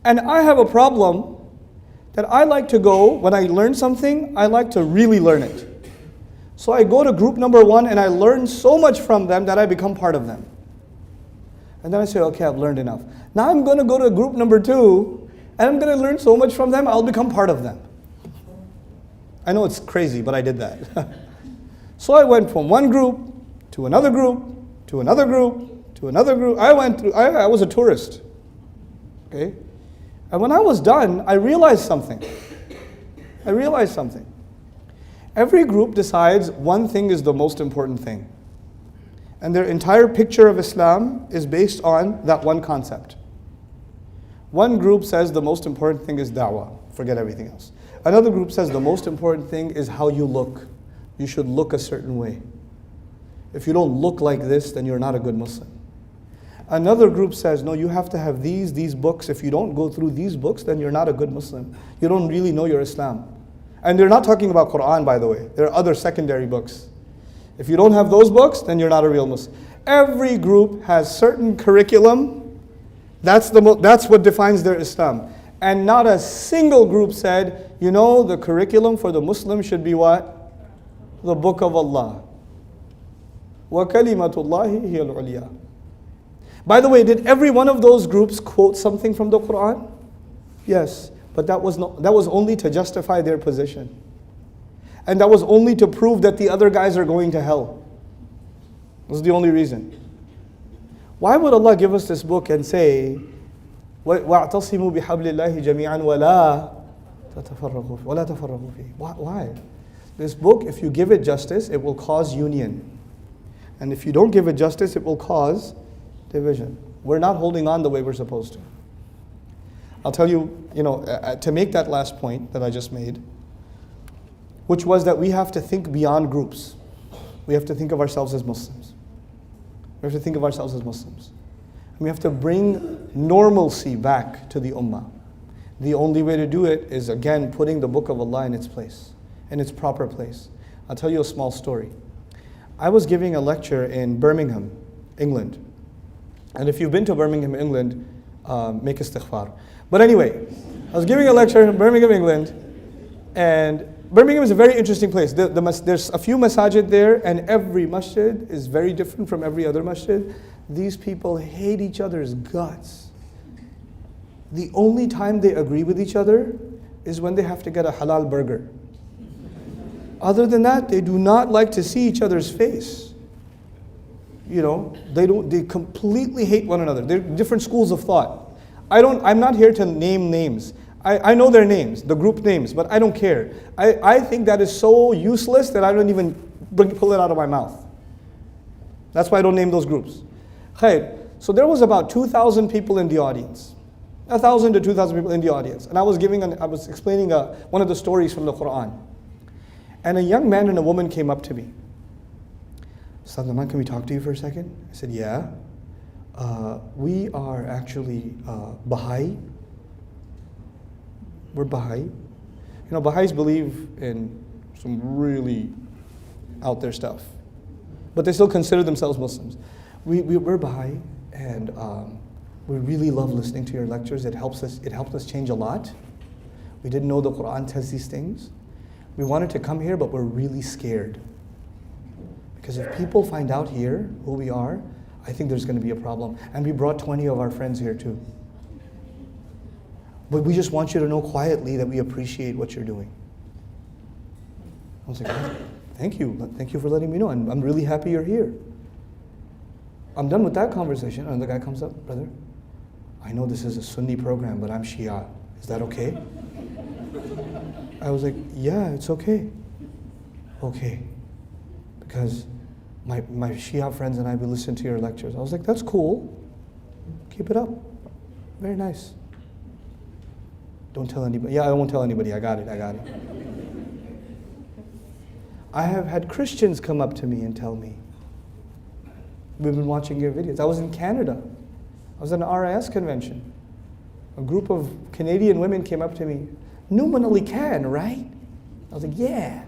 And I have a problem that I like to go, when I learn something, I like to really learn it. So I go to group number 1 and I learn so much from them that I become part of them. And then I say, okay, I've learned enough. Now I'm going to go to group number 2 and I'm going to learn so much from them, I'll become part of them. I know it's crazy, but I did that. So I went from one group to another group, to another group, to another group. I was a tourist. Okay? And when I was done, I realized something. Every group decides one thing is the most important thing. And their entire picture of Islam is based on that one concept. One group says the most important thing is da'wah. Forget everything else. Another group says the most important thing is how you look. You should look a certain way. If you don't look like this, then you're not a good Muslim. Another group says, no, you have to have these books. If you don't go through these books, then you're not a good Muslim. You don't really know your Islam. And they're not talking about Quran, by the way. There are other secondary books. If you don't have those books, then you're not a real Muslim. Every group has certain curriculum. That's what defines their Islam. And not a single group said, you know, the curriculum for the Muslim should be what? The Book of Allah. وَكَلِمَةُ اللَّهِ هِيَ الْعُلْيَا. By the way, did every one of those groups quote something from the Quran? Yes, but that was only to justify their position. And that was only to prove that the other guys are going to hell. That was the only reason. Why would Allah give us this book and say, وَاعْتَصِمُوا بِحَبْلِ اللَّهِ جَمِيعًا وَلَا تَفَرَّقُوا فِيهِ? Why? This book, if you give it justice, it will cause union. And if you don't give it justice, it will cause division. We're not holding on the way we're supposed to. I'll tell you, to make that last point that I just made, which was that we have to think beyond groups. We have to think of ourselves as Muslims. We have to think of ourselves as Muslims. And we have to bring normalcy back to the ummah. The only way to do it is, again, putting the book of Allah in its place, in its proper place. I'll tell you a small story. I was giving a lecture in Birmingham, England. And if you've been to Birmingham, England, make istighfar. But anyway, I was giving a lecture in Birmingham, England, and Birmingham is a very interesting place. There's a few masajid there, and every masjid is very different from every other masjid. These people hate each other's guts. The only time they agree with each other is when they have to get a halal burger. Other than that, they do not like to see each other's face. You know, they completely hate one another. They're different schools of thought. I'm not here to name names. I know their names, the group names, but I don't care. I think that is so useless that I don't even pull it out of my mouth. That's why I don't name those groups. Khair. So there was about 2,000 people in the audience. 1,000 to 2,000 people in the audience. And I was explaining one of the stories from the Quran. And a young man and a woman came up to me. Ustad Nouman, can we talk to you for a second? I said, yeah. We are actually Baha'i. We're Baha'i. You know, Baha'is believe in some really out there stuff. But they still consider themselves Muslims. We're Baha'i, and we really love listening to your lectures. It helped us change a lot. We didn't know the Quran says these things. We wanted to come here, but we're really scared. Because if people find out here who we are, I think there's going to be a problem. And we brought 20 of our friends here too. But we just want you to know quietly that we appreciate what you're doing. I was like, oh, thank you. Thank you for letting me know. I'm really happy you're here. I'm done with that conversation. And the guy comes up, brother, I know this is a Sunni program, but I'm Shia. Is that okay? I was like, yeah, it's okay. Okay. Because my Shia friends and I, we listen to your lectures. I was like, that's cool. Keep it up. Very nice. Don't tell anybody. Yeah, I won't tell anybody. I got it. I have had Christians come up to me and tell me, we've been watching your videos. I was in Canada. I was at an RIS convention. A group of Canadian women came up to me. Nouman Ali Khan, right? I was like, yeah.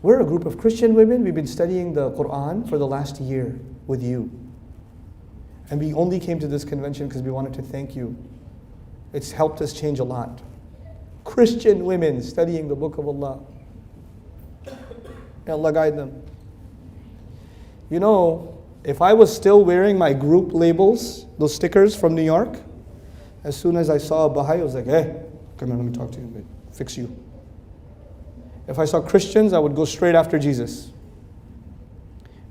We're a group of Christian women. We've been studying the Quran for the last year with you. And we only came to this convention because we wanted to thank you. It's helped us change a lot. Christian women studying the Book of Allah. May Allah guide them. You know, if I was still wearing my group labels, those stickers from New York, as soon as I saw a Baha'i, I was like, hey, come here, let me talk to you, fix you. If I saw Christians, I would go straight after Jesus.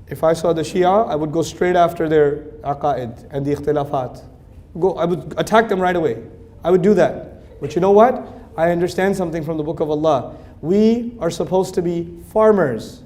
If I saw the Shia, I would go straight after their aqaid and the ikhtilafat. I would attack them right away. I would do that. But you know what? I understand something from the Book of Allah. We are supposed to be farmers.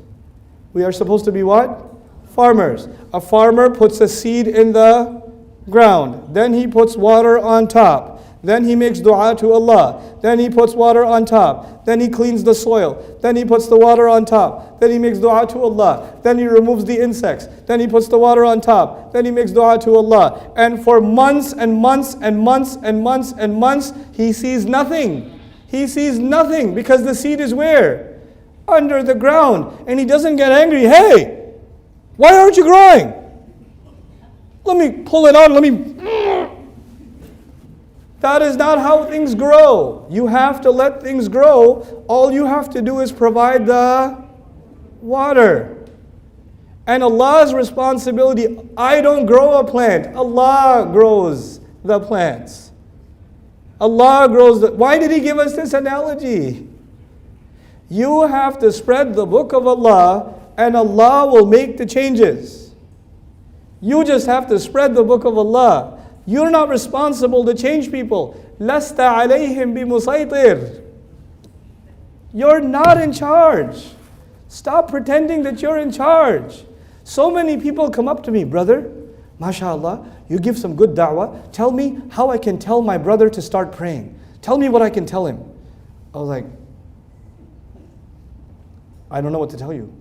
We are supposed to be what? Farmers. A farmer puts a seed in the ground. Then he puts water on top. Then he makes dua to Allah. Then he puts water on top. Then he cleans the soil. Then he puts the water on top. Then he makes dua to Allah. Then he removes the insects. Then he puts the water on top. Then he makes dua to Allah. And for months and months and months and months and months, he sees nothing. He sees nothing because the seed is where? Under the ground. And he doesn't get angry. Hey, why aren't you growing? Let me pull it out. That is not how things grow. You have to let things grow. All you have to do is provide the water. And Allah's responsibility, I don't grow a plant. Allah grows the plants. Allah grows the... Why did He give us this analogy? You have to spread the book of Allah and Allah will make the changes. You just have to spread the book of Allah. You're not responsible to change people. لَسْتَ عَلَيْهِمْ بِمُسَيْطِرٍ. You're not in charge. Stop pretending that you're in charge. So many people come up to me, brother, mashallah, you give some good da'wah. Tell me how I can tell my brother to start praying. Tell me what I can tell him. I was like, I don't know what to tell you.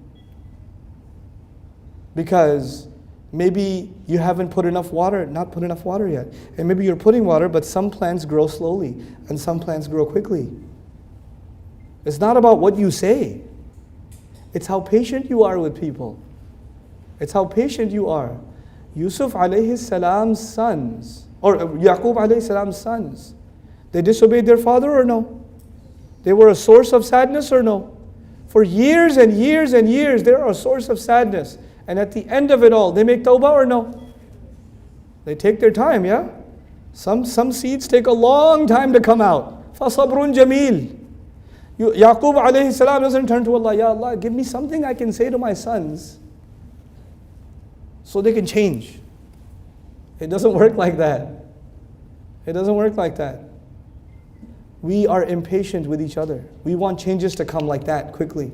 Because maybe you haven't put enough water, not put enough water yet. And maybe you're putting water, but some plants grow slowly and some plants grow quickly. It's not about what you say. It's how patient you are with people. It's how patient you are. Yusuf alayhi salam's sons, or Yaqub alayhi salam's sons, they disobeyed their father or no? They were a source of sadness or no? For years and years and years, they are a source of sadness. And at the end of it all, they make tawbah or no? They take their time, yeah? Some seeds take a long time to come out. فَصَبْرٌ جَمِيلٌ. Yaqub alayhi salam doesn't turn to Allah, Ya Allah, give me something I can say to my sons so they can change. It doesn't work like that. It doesn't work like that. We are impatient with each other. We want changes to come like that quickly.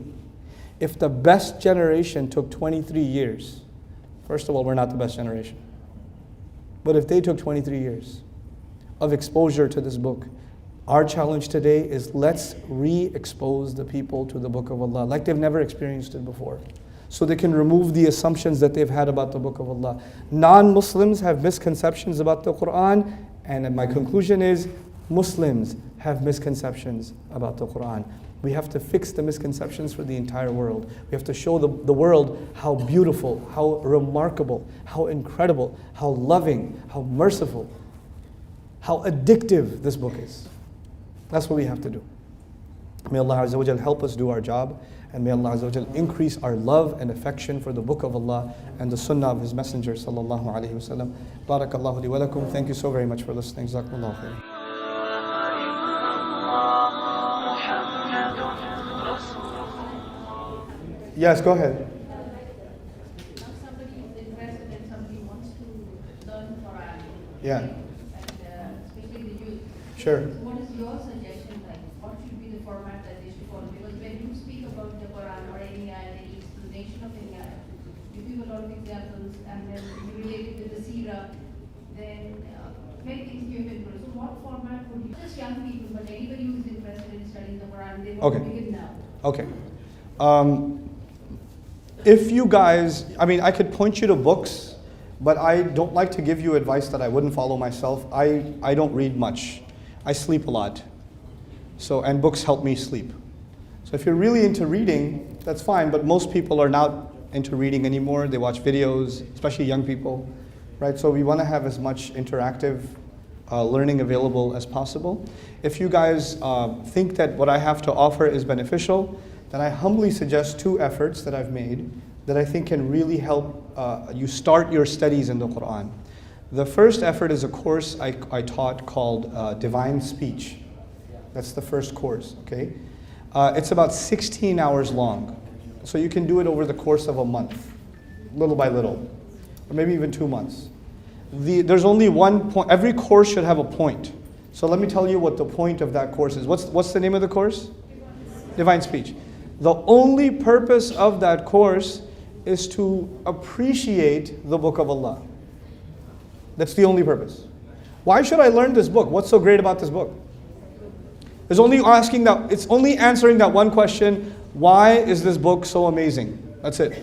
If the best generation took 23 years, first of all, we're not the best generation. But if they took 23 years of exposure to this book, our challenge today is let's re-expose the people to the book of Allah like they've never experienced it before, so they can remove the assumptions that they've had about the book of Allah. Non-Muslims have misconceptions about the Quran, and my conclusion is Muslims have misconceptions about the Quran. We have to fix the misconceptions for the entire world. We have to show the world how beautiful, how remarkable, how incredible, how loving, how merciful, how addictive this book is. That's what we have to do. May Allah Azza wa Jal help us do our job, and may Allah Azza wa Jal increase our love and affection for the book of Allah and the sunnah of His Messenger sallallahu alayhi wa sallam. Barakallahu li wa lakum. Thank you so very much for listening. Jazakumullahu khairan. Yes, go ahead.
Now somebody is interested and somebody wants to learn Quran.
Yeah.
And especially the youth.
Sure.
What is your suggestion? Like, what should be the format that they should follow? Because when you speak about the Quran or any explanation of any ayah, you give a lot of examples and then you relate it with the seerah, then many things you can do. So what format would you, just young people, but anybody who is interested in studying the Quran, they want to begin now?
Okay. If you guys, I could point you to books, but I don't like to give you advice that I wouldn't follow myself. I don't read much. I sleep a lot. And books help me sleep. So if you're really into reading, that's fine, but most people are not into reading anymore. They watch videos, especially young people, right? So we want to have as much interactive learning available as possible. If you guys think that what I have to offer is beneficial, then I humbly suggest two efforts that I've made that I think can really help you start your studies in the Quran. The first effort is a course I taught called Divine Speech. That's the first course, okay? It's about 16 hours long. So you can do it over the course of a month, little by little, or maybe even 2 months. There's only one point. Every course should have a point. So let me tell you what the point of that course is. What's the name of the course? Divine Speech. The only purpose of that course is to appreciate the book of Allah. That's the only purpose. Why should I learn this book? What's so great about this book? It's only answering that one question, why is this book so amazing? That's it.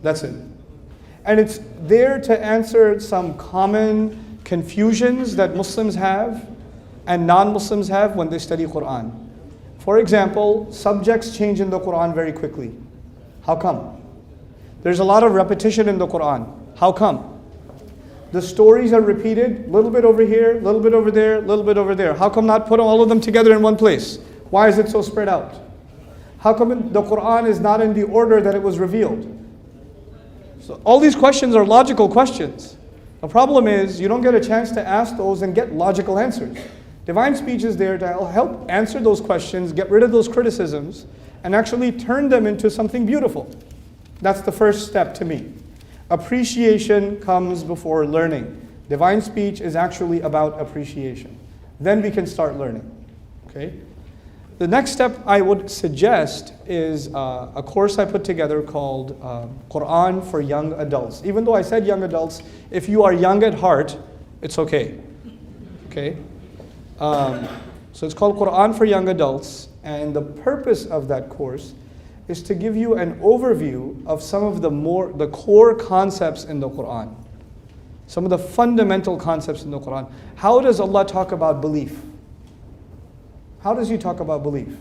That's it. And it's there to answer some common confusions that Muslims have and non-Muslims have when they study Quran. For example, subjects change in the Quran very quickly. How come? There's a lot of repetition in the Quran. How come? The stories are repeated, a little bit over here, a little bit over there, a little bit over there. How come not put all of them together in one place? Why is it so spread out? How come the Quran is not in the order that it was revealed? So all these questions are logical questions. The problem is you don't get a chance to ask those and get logical answers. Divine Speech is there to help answer those questions, get rid of those criticisms, and actually turn them into something beautiful. That's the first step to me. Appreciation comes before learning. Divine Speech is actually about appreciation. Then we can start learning. Okay? The next step I would suggest is a course I put together called Quran for Young Adults. Even though I said young adults, if you are young at heart, it's okay. Okay? So it's called Quran for Young Adults, and the purpose of that course is to give you an overview of some of the core concepts in the Quran. Some of the fundamental concepts in the Quran. How does Allah talk about belief? How does He talk about belief?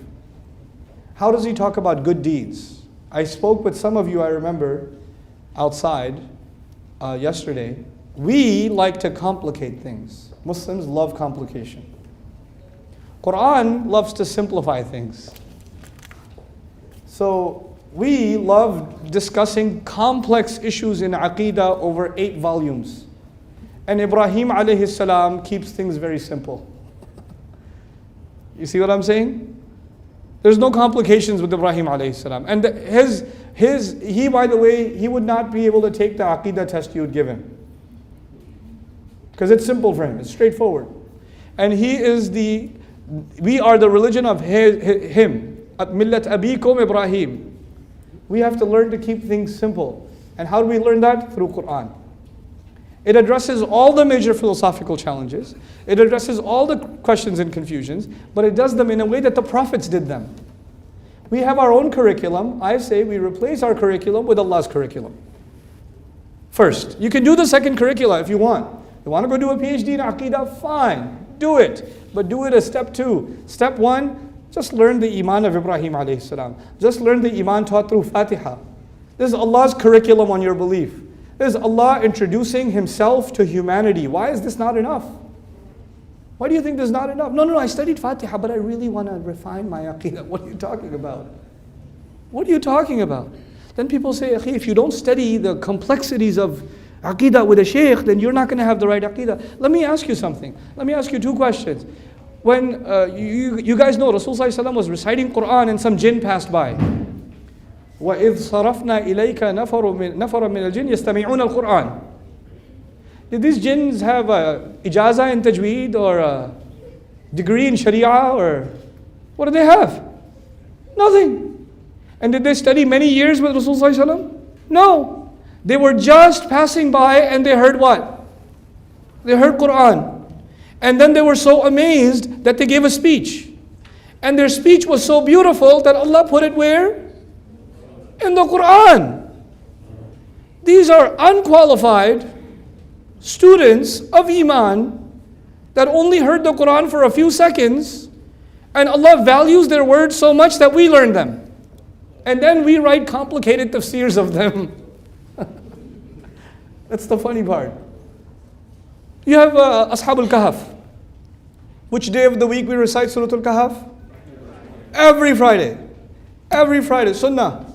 How does He talk about good deeds? I spoke with some of you, I remember, outside yesterday. We like to complicate things. Muslims love complication. Quran loves to simplify things. So we love discussing complex issues in Aqidah over 8 volumes. And Ibrahim alayhi salam keeps things very simple. You see what I'm saying? There's no complications with Ibrahim alayhi salam. And he, by the way, he would not be able to take the Aqidah test you would give him. Because it's simple for him, it's straightforward. And we are the religion of him. Millat abikum Ibrahim. We have to learn to keep things simple. And how do we learn that? Through Quran. It addresses all the major philosophical challenges. It addresses all the questions and confusions, but it does them in a way that the prophets did them. We have our own curriculum. I say we replace our curriculum with Allah's curriculum. First, you can do the second curricula if you want. You want to go do a PhD in Aqidah? Fine, do it. But do it as step 2. Step 1, just learn the Iman of Ibrahim alayhi salam. Just learn the Iman taught through Fatiha. This is Allah's curriculum on your belief. This is Allah introducing Himself to humanity. Why is this not enough? Why do you think this is not enough? No, I studied Fatiha, but I really want to refine my Aqidah. What are you talking about? What are you talking about? Then people say, Akhi, if you don't study the complexities of Aqidah with a shaykh, then you're not going to have the right Aqidah. Let me ask you something. Let me ask you 2 questions. When you guys know Rasulullah ﷺ was reciting Quran and some jinn passed by. وَإِذْ صَرَفْنَا إِلَيْكَ نَفَرًا مِنَ الْجِنِّ يَسْتَمِعُونَ الْقُرْآنِ. Did these jinns have a ijazah in tajweed or a degree in sharia, or what did they have? Nothing. And did they study many years with Rasulullah ﷺ? No. They were just passing by and they heard what? They heard Quran. And then they were so amazed that they gave a speech. And their speech was so beautiful that Allah put it where? In the Quran. These are unqualified students of Iman that only heard the Quran for a few seconds, and Allah values their words so much that we learn them. And then we write complicated tafsirs of them. That's the funny part. You have Ashab al-Kahf. Which day of the week we recite Surah al-Kahf? Every Friday. Every Friday, Sunnah.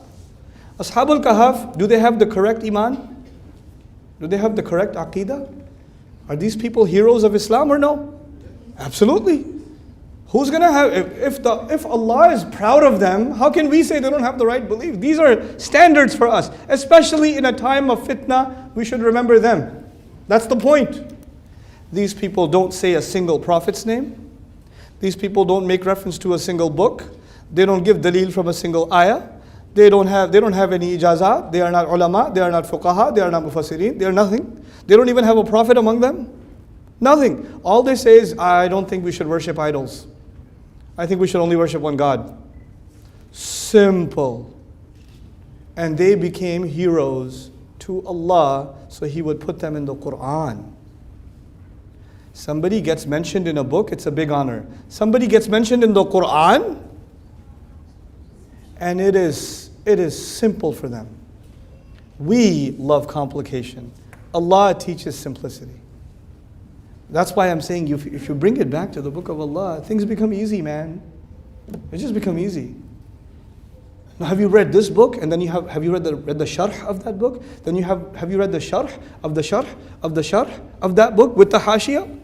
Ashab al-Kahf, do they have the correct Iman? Do they have the correct Aqidah? Are these people heroes of Islam or no? Absolutely. Who's going to have, if Allah is proud of them, how can we say they don't have the right belief? These are standards for us. Especially in a time of fitna, we should remember them. That's the point. These people don't say a single prophet's name. These people don't make reference to a single book. They don't give dalil from a single ayah. They don't have any ijazat. They are not ulama. They are not fuqaha. They are not mufassirin. They are nothing. They don't even have a prophet among them. Nothing. All they say is, I don't think we should worship idols. I think we should only worship one God. Simple. And they became heroes to Allah, so He would put them in the Quran. Somebody gets mentioned in a book, it's a big honor. Somebody gets mentioned in the Quran, and it is simple for them. We love complication. Allah teaches simplicity. That's why I'm saying if you bring it back to the book of Allah, things become easy, man. They just become easy. Now, have you read this book? And then have you read the sharh of that book? Then have you read the sharh of the sharh of the sharh of that book with the hashiyah?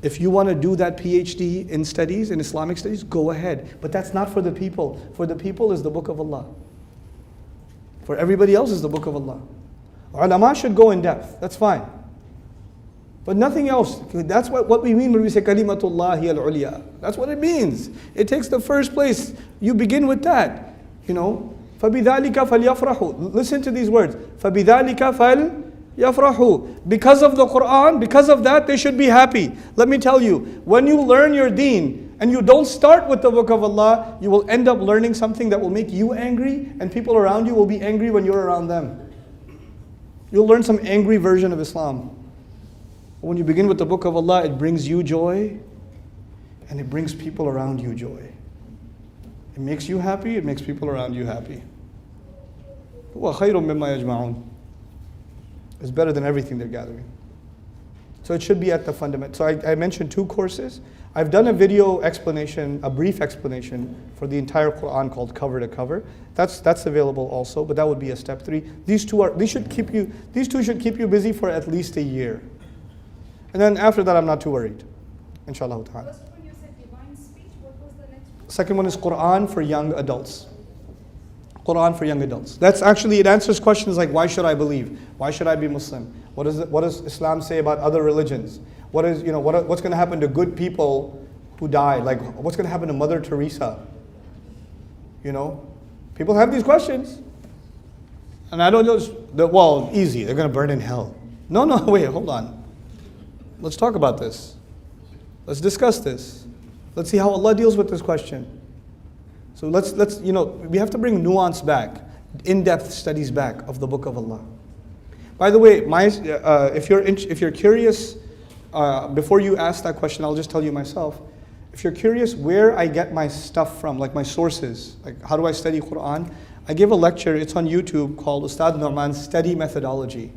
If you want to do that PhD in studies, in Islamic studies, go ahead. But that's not for the people. For the people is the book of Allah. For everybody else is the book of Allah. Ulama should go in depth. That's fine. But nothing else. That's what we mean when we say kalimatullahi al-ulya. That's what it means. It takes the first place. You begin with that. فَبِذَلِكَ فَلْيَفْرَحُوا. Listen to these words. فَبِذَلِكَ فَلْيَفْرَحُوا. Because of the Quran, because of that, they should be happy. Let me tell you, when you learn your deen, and you don't start with the book of Allah, you will end up learning something that will make you angry, and people around you will be angry when you're around them. You'll learn some angry version of Islam. When you begin with the book of Allah, it brings you joy, and it brings people around you joy. It makes you happy, it makes people around you happy. هُوَ خَيْرٌ مِّمَّا يَجْمَعُونَ. It's better than everything they're gathering. So it should be at the fundament. So I mentioned 2 courses. I've done a video explanation, a brief explanation for the entire Quran called Cover to Cover. That's available also, but that would be a step 3. These two should keep you busy for at least a year. And then after that, I'm not too worried. Inshallah ta'ala.
First one you said divine speech. What was the next one?
Second one is Quran for young adults. Quran for young adults. That's actually, it answers questions like, why should I believe? Why should I be Muslim? What does Islam say about other religions? What's going to happen to good people who die? Like, what's going to happen to Mother Teresa? People have these questions. And I don't know, easy, they're going to burn in hell. No, wait, hold on. Let's talk about this. Let's discuss this. Let's see how Allah deals with this question. So let's we have to bring nuance back, in-depth studies back of the Book of Allah. By the way, if you're curious, before you ask that question, I'll just tell you myself. If you're curious where I get my stuff from, like my sources, like how do I study Quran, I give a lecture. It's on YouTube called Ustad Nouman's Study Methodology.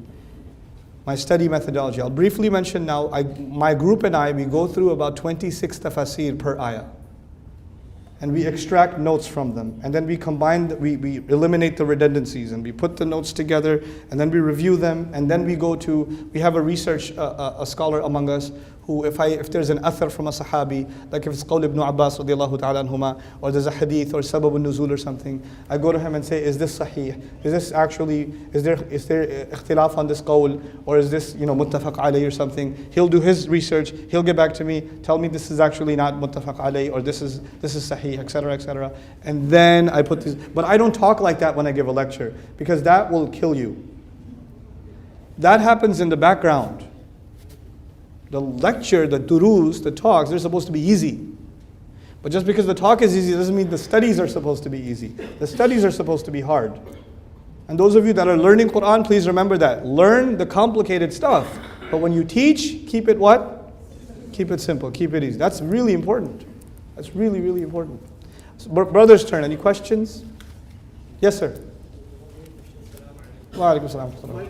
My study methodology. I'll briefly mention now. My group and we go through about 26 tafasir per ayah. And we extract notes from them. And then we combine, we eliminate the redundancies, and we put the notes together, and then we review them, and then we have a research, a scholar among us, who if there's an athar from a sahabi, like if it's Qawl ibn Abbas radiallahu ta'ala anhuma, or there's a hadith or sabab al-nuzul or something, I go to him and say, is this sahih? Is there ikhtilaf on this qawl, or is this muttafaq alayh or something? He'll do his research, he'll get back to me, tell me this is actually not muttafaq alayh, or this is sahih, etc., etc. And then I put this, but I don't talk like that when I give a lecture, because that will kill you. That happens in the background. The lecture, the durus, the talks, they're supposed to be easy. But just because the talk is easy doesn't mean the studies are supposed to be easy. The studies are supposed to be hard. And those of you that are learning Quran, please remember that. Learn the complicated stuff. But when you teach, keep it what? Keep it simple, keep it easy. That's really important. That's really, really important. So, brother's turn. Any questions? Yes, sir. Wa alaikum salam.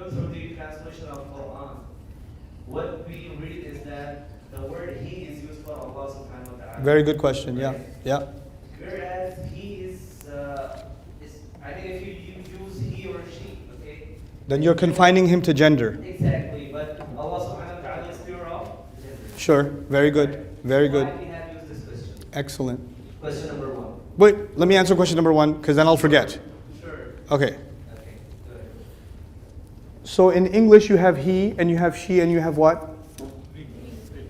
Through the translation of Quran, what we read is that the word he is used for Allah subhanahu wa ta'ala.
Very good question, yeah.
Whereas he is if you use he or she, okay?
Then you're confining him to gender.
Exactly, but Allah subhanahu wa ta'ala is plural.
Sure, very good, very good.
Why we have used this question?
Excellent.
Question number 1.
Wait, let me answer question number 1, because then I'll forget.
Sure.
Okay.
Go ahead.
So in English you have he, and you have she, and you have what?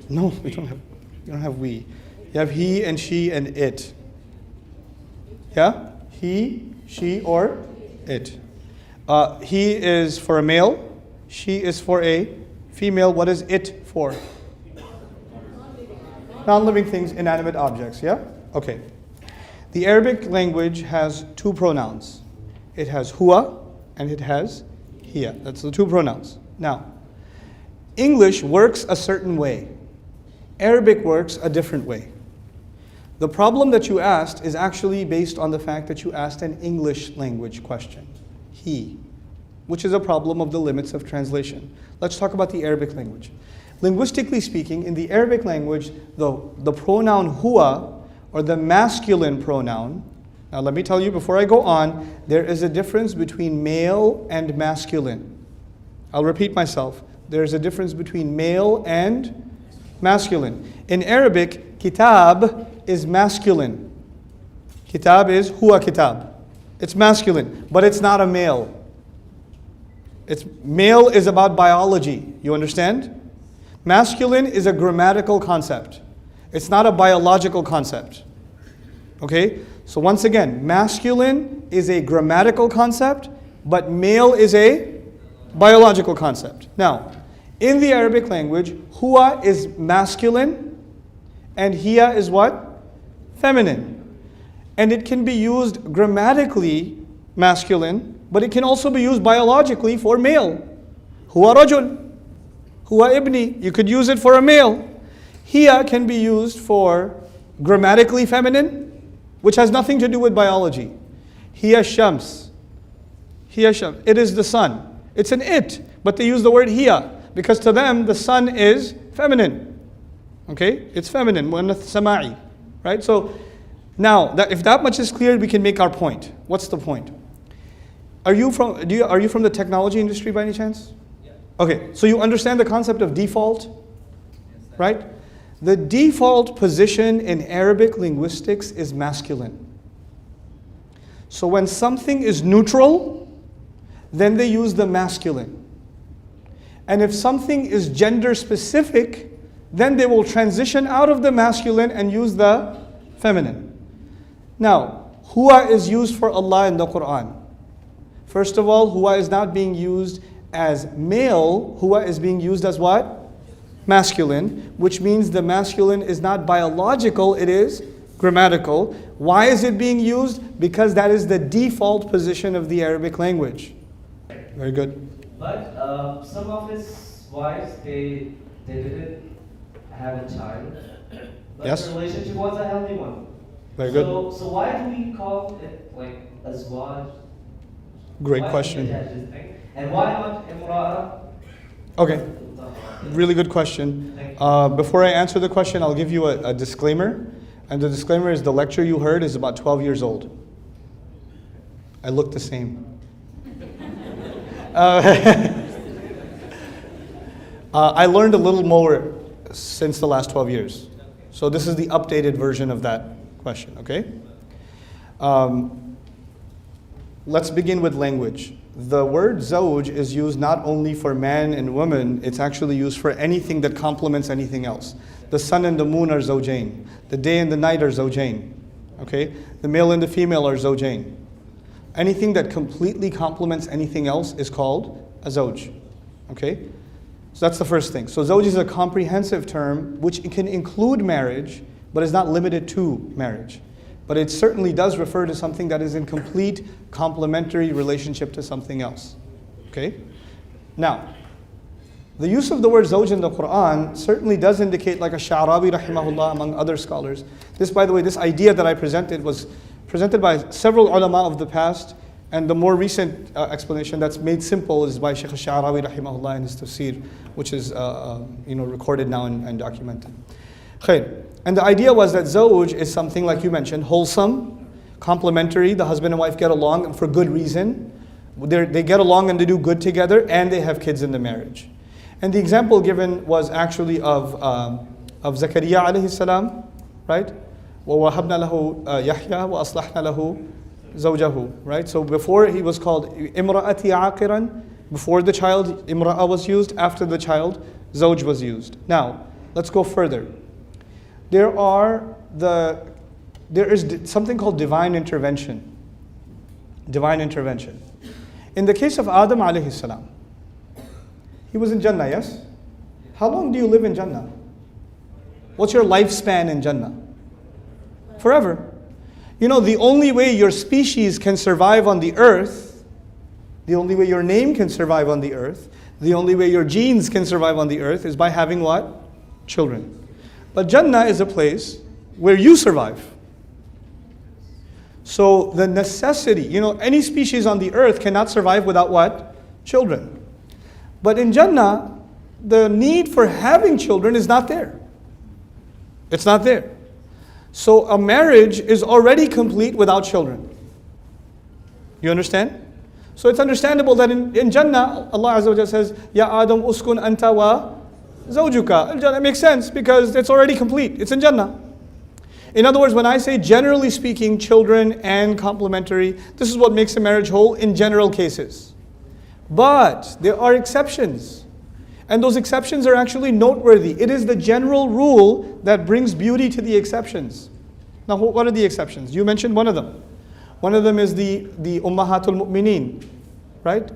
No, we don't have. You don't have we. You have he and she and it. Yeah? He, she, or it. He is for a male. She is for a female. What is it for? Non-living things, inanimate objects. Yeah? Okay. The Arabic language has 2 pronouns. It has huwa and it has hiya. That's the 2 pronouns. Now, English works a certain way. Arabic works a different way. The problem that you asked is actually based on the fact that you asked an English language question. He, which is a problem of the limits of translation. Let's talk about the Arabic language. Linguistically speaking, in the Arabic language, the pronoun huwa, or the masculine pronoun, now let me tell you before I go on, there is a difference between male and masculine. I'll repeat myself. There is a difference between male and masculine. In Arabic, kitab is masculine. Kitab is huwa kitab. It's masculine, but it's not a male. Male is about biology. You understand? Masculine is a grammatical concept. It's not a biological concept. Okay? So once again, masculine is a grammatical concept, but male is a biological concept. Now, in the Arabic language, huwa is masculine and hiya is what? Feminine. And it can be used grammatically masculine, but it can also be used biologically for male. Huwa rajul, huwa ibni. You could use it for a male. Hiya can be used for grammatically feminine, which has nothing to do with biology. Hiya shams. Hiya shams. It is the sun. It's an it, but they use the word hiya because to them the sun is feminine. Okay? It's feminine. Muannath sama'i. Right? So now, if that much is clear, we can make our point. What's the point? Are you from the technology industry by any chance?
Yeah.
Okay, so you understand the concept of default, right? The default position in Arabic linguistics is masculine. So when something is neutral, then they use the masculine. And if something is gender specific, then they will transition out of the masculine and use the feminine. Now, huwa is used for Allah in the Quran. First of all, huwa is not being used as male, huwa is being used as what? Masculine, which means the masculine is not biological, it is grammatical. Why is it being used? Because that is the default position of the Arabic language. Very good.
But some of his wives, they didn't have a child. But
Yes.
the relationship was a healthy one.
Very good.
So why do we call it like azwaj?
Great
Why do we
question.
attach this thing? And why not imra'a?
Okay, really good question.
Thank you.
Before I answer the question, I'll give you a disclaimer. And the disclaimer is the lecture you heard is about 12 years old. I look the same. I learned a little more since the last 12 years. So this is the updated version of that question, okay? Let's begin with language. The word zawj is used not only for man and woman, it's actually used for anything that complements anything else. The sun and the moon are zawjain. The day and the night are zawjain. Okay? The male and the female are zawjain. Anything that completely complements anything else is called a zawj. Okay? So that's the first thing. So zawj is a comprehensive term which can include marriage, but is not limited to marriage. But it certainly does refer to something that is in complete complementary relationship to something else. Okay? Now, the use of the word zawj in the Quran certainly does indicate, like Ash-Sha'rabi rahimahullah among other scholars. This, by the way, this idea that I presented was presented by several ulama of the past, and the more recent explanation that's made simple is by Shaykh Ash-Sha'rabi rahimahullah in his tafsir, which is recorded now and documented. Khair. And the idea was that zawj is something, like you mentioned, wholesome, complementary, the husband and wife get along and for good reason. They get along and they do good together, and they have kids in the marriage. And the example given was actually of Zakaria alayhi salam, right? وَوَهَبْنَا لَهُ يَحْيَى وَأَصْلَحْنَا لَهُ زَوْجَهُ, right? So before he was called imra'ati aqiran, before the child, imra'a was used, after the child, zawj was used. Now, let's go further. There is something called divine intervention. Divine intervention. In the case of Adam alayhi salam, he was in Jannah, yes? How long do you live in Jannah? What's your lifespan in Jannah? Forever. You know, the only way your species can survive on the earth, the only way your name can survive on the earth, the only way your genes can survive on the earth is by having what? Children. But Jannah is a place where you survive. So the necessity, any species on the earth cannot survive without what? Children. But in Jannah, the need for having children is not there. It's not there. So a marriage is already complete without children. You understand? So it's understandable that in Jannah, Allah Azza wa Jalla says, Ya Adam uskun anta wa zawjuka. It makes sense because it's already complete. It's in Jannah. In other words, when I say generally speaking, children and complementary, this is what makes a marriage whole in general cases. But there are exceptions. And those exceptions are actually noteworthy. It is the general rule that brings beauty to the exceptions. Now, what are the exceptions? You mentioned one of them. One of them is the Ummahatul Mu'mineen, right?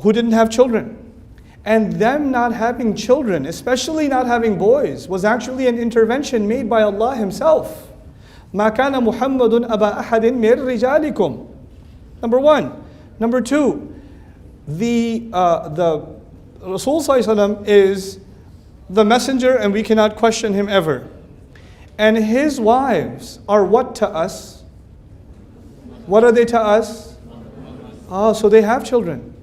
Who didn't have children. And them not having children, especially not having boys, was actually an intervention made by Allah Himself. مَا كَانَ مُحَمَّدٌ أَبَا أَحَدٍ مِّن رِجَالِكُمْ. Number one. Number two, the Rasul ﷺ is the messenger and we cannot question him ever. And his wives are what to us? What are they to us? Oh, so they have children.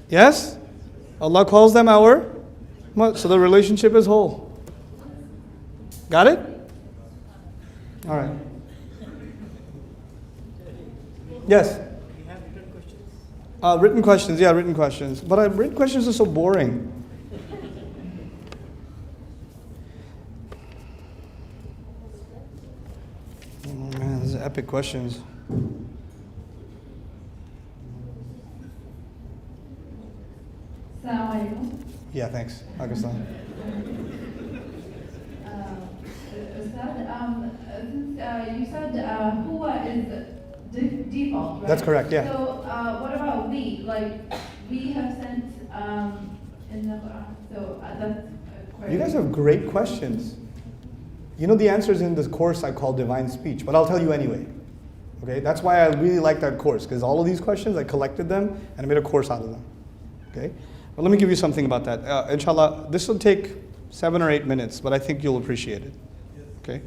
Yes? Allah calls them our, so the relationship is whole. Got it? All right. Yes?
You have written questions?
Written questions, yeah, written questions. But written questions are so boring. Oh man, these are epic questions.
Assalamu alaikum.
Yeah, thanks. Pakistan.
Ustad, you said huwa is default, right?
That's correct, yeah.
So what about we? Like we have sent in the Quran. So that's
You guys have great questions. You know the answers in this course I call Divine Speech, but I'll tell you anyway. Okay, that's why I really like that course, because all of these questions, I collected them and I made a course out of them. Okay, well, let me give you something about that. Inshallah, this will take 7 or 8 minutes, but I think you'll appreciate it. Okay,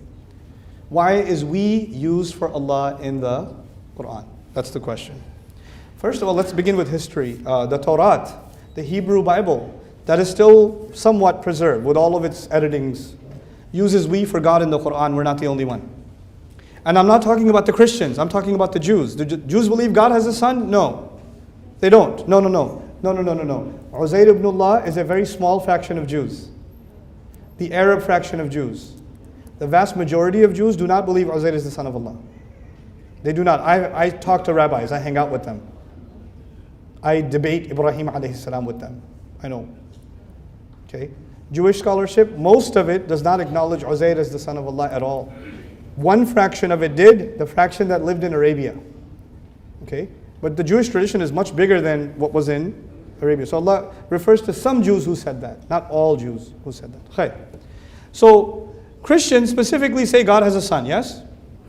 why is we used for Allah in the Quran? That's the question. First of all, let's begin with history. The Torah, the Hebrew Bible, that is still somewhat preserved with all of its editings, uses we for God in the Quran. We're not the only one. And I'm not talking about the Christians, I'm talking about the Jews. The Jews believe God has a son? No. They don't. No. Uzair ibn Allah is a very small fraction of Jews. The Arab fraction of Jews. The vast majority of Jews do not believe Uzair is the son of Allah. They do not. I talk to rabbis, I hang out with them. I debate Ibrahim alayhi salam with them. I know. Okay? Jewish scholarship, most of it does not acknowledge Uzair as the son of Allah at all. One fraction of it did, the fraction that lived in Arabia. Okay? But the Jewish tradition is much bigger than what was in Arabia. So Allah refers to some Jews who said that, not all Jews who said that. Okay. So Christians specifically say God has a son, yes?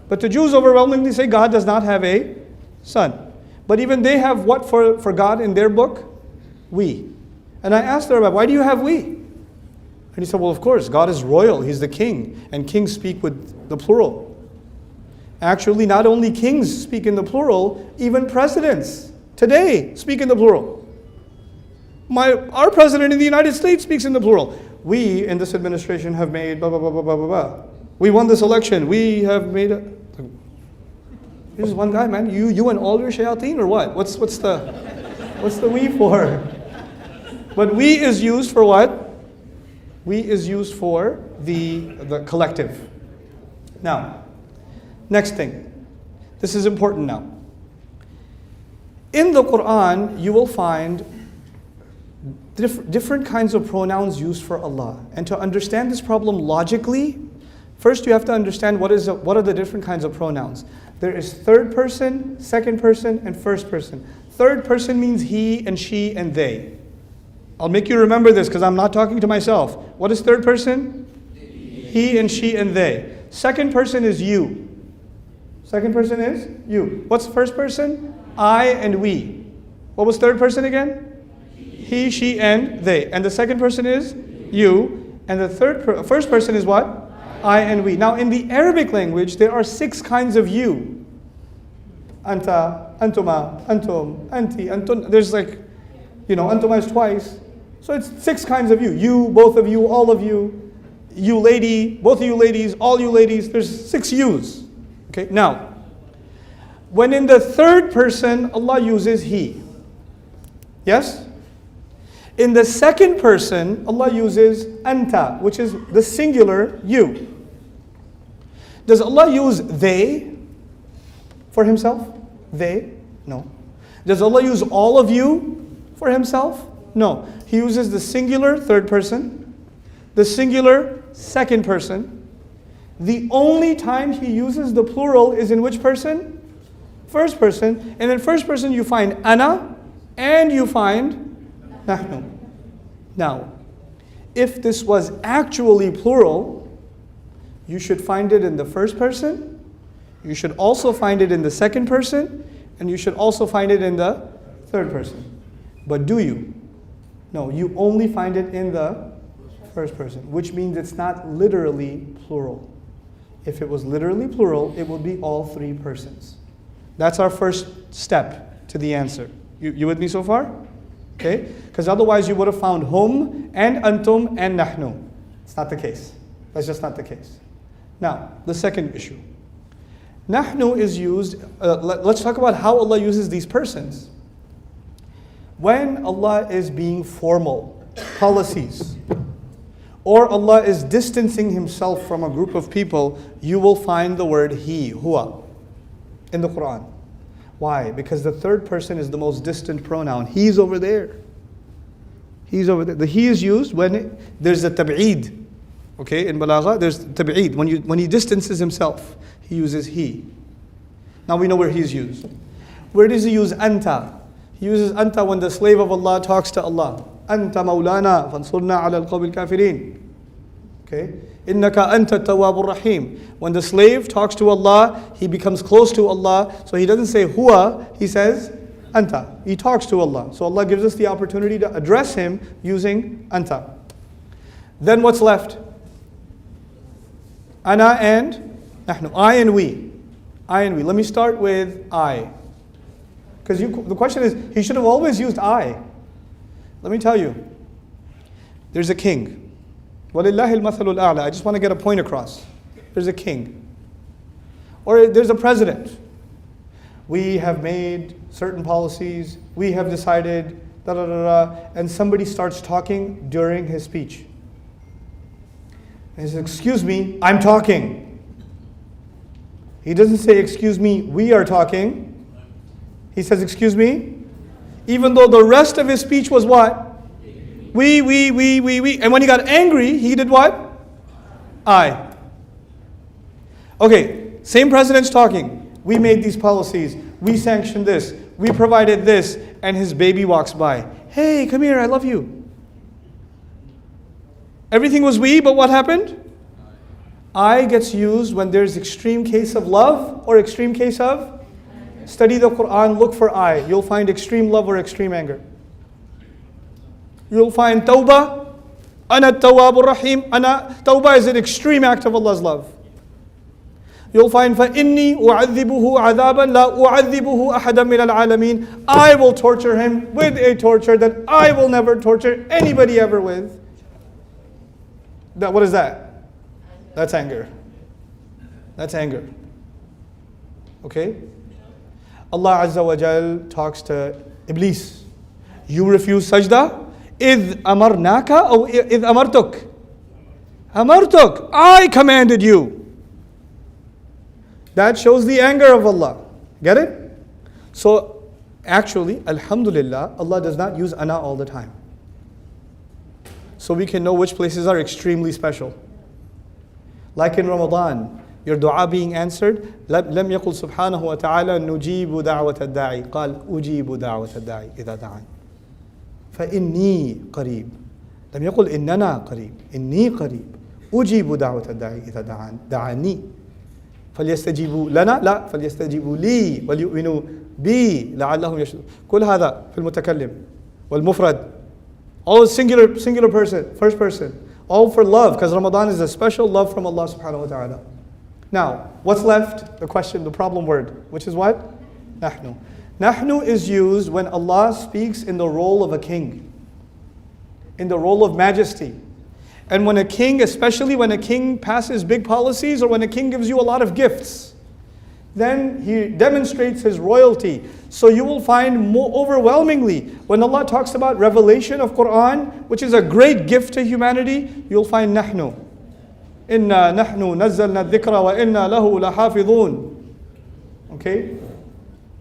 But the Jews overwhelmingly say God does not have a son. But even they have what for God in their book? We. And I asked the rabbi, why do you have we? And he said, well, of course, God is royal, He's the king, and kings speak with the plural. Actually, not only kings speak in the plural, even presidents today speak in the plural. Our president in the United States speaks in the plural. We in this administration have made blah, blah, blah, blah, blah, blah, blah. We won this election. We have made a... Here's one guy, man. You and all your shayateen or what? What's the we for? But we is used for what? We is used for the collective. Now, next thing. This is important now. In the Quran, you will find different kinds of pronouns used for Allah. And to understand this problem logically, first you have to understand what are the different kinds of pronouns. There is third person, second person, and first person. Third person means he and she and they. I'll make you remember this because I'm not talking to myself. What is third person? He and she and they. Second person is you. Second person is you. What's first person? I and we. What was third person again? He, she, and they. And the second person is you. And the first person is what? I and we. Now in the Arabic language, there are 6 kinds of you. Anta, antuma, antum, anti, antun. There's antuma is twice. So it's 6 kinds of you. You, both of you, all of you. You lady, both of you ladies, all you ladies. There's 6 yous. Okay, now, when in the third person, Allah uses he. Yes? In the second person, Allah uses anta, which is the singular you. Does Allah use they for Himself? They? No. Does Allah use all of you for Himself? No. He uses the singular third person, the singular, second person. The only time he uses the plural is in which person? First person. And in first person you find ana and you find nahnu. Now, if this was actually plural, you should find it in the first person, you should also find it in the second person, and you should also find it in the third person. But do you? No, you only find it in the first person, which means it's not literally plural. If it was literally plural, it would be all three persons. That's our first step to the answer. You with me so far? Okay? Because otherwise you would have found hum and antum and nahnu. It's not the case. That's just not the case. Now, the second issue. Nahnu is used, let's talk about how Allah uses these persons. When Allah is being formal, policies, or Allah is distancing Himself from a group of people, you will find the word He, huwa, in the Quran. Why? Because the third person is the most distant pronoun. He's over there. He's over there. The He is used when there's a tab'id. Okay, in balagha, there's tab'id. When he distances himself, he uses He. Now we know where He's used. Where does He use anta? He uses anta when the slave of Allah talks to Allah. Anta maulana fansurna ala al-qawmi al-kafirin. Okay? Innaka anta tawwabur rahim. When the slave talks to Allah, he becomes close to Allah. So he doesn't say huwa, he says anta. He talks to Allah. So Allah gives us the opportunity to address Him using anta. Then what's left? Ana and nahnu. I and we. I and we. Let me start with I. Because the question is, he should have always used I. Let me tell you. There's a king. وَلِلَّهِ الْمَثَلُ الْأَعْلَى. I just want to get a point across. There's a king. Or there's a president. We have made certain policies. We have decided, and somebody starts talking during his speech. And he says, excuse me, I'm talking. He doesn't say, excuse me, we are talking. He says, excuse me. Even though the rest of his speech was what? We. And when he got angry, he did what? I. Okay, same president's talking. We made these policies. We sanctioned this. We provided this. And his baby walks by. Hey, come here, I love you. Everything was we, but what happened? I gets used when there's extreme case of love or extreme case of? Study the Quran, look for I. You'll find extreme love or extreme anger. You'll find tawbah. Ana tawwabur rahim. Ana tawbah is an extreme act of Allah's love. You'll find فَإِنِّي أُعَذِّبُهُ عَذَابًا لَا أُعَذِّبُهُ أَحَدًا مِنَ الْعَالَمِينَ. I will torture him with a torture that I will never torture anybody ever with. What is that? That's anger. That's anger. Okay? Allah Azza wa Jal talks to Iblis. You refuse sajda? إِذْ أَمَرْنَاكَ أو إِذْ أَمَرْتُكَ? أَمَرْتُكَ. I commanded you. That shows the anger of Allah. Get it? So, actually, alhamdulillah, Allah does not use ana all the time. So we can know which places are extremely special. Like in Ramadan, your dua being answered, لم يقل سبحانه وتعالى نجيب دعوة الداعي قال أجيب دعوة الداعي إذا دعان فإني قريب لم يقل إننا قريب إني قريب أجيب دعوة الداعي إذا دعاني فليستجيبوا لنا لا فليستجيبوا لي وليؤمنوا بي لعلهم يشهدون. كل هذا في المتكلم والمفرد. All singular person, first person. All for love, because Ramadan is a special love from Allah subhanahu wa ta'ala. Now, what's left? The question, the problem word, which is what? Nahnu. Nahnu is used when Allah speaks in the role of a king, in the role of majesty. And when a king, especially when a king passes big policies or when a king gives you a lot of gifts, then he demonstrates his royalty. So you will find more overwhelmingly, when Allah talks about revelation of Quran, which is a great gift to humanity, you'll find nahnu. Inna nahnu nazzalna dhikra wa inna lahu lahafidhun. Okay?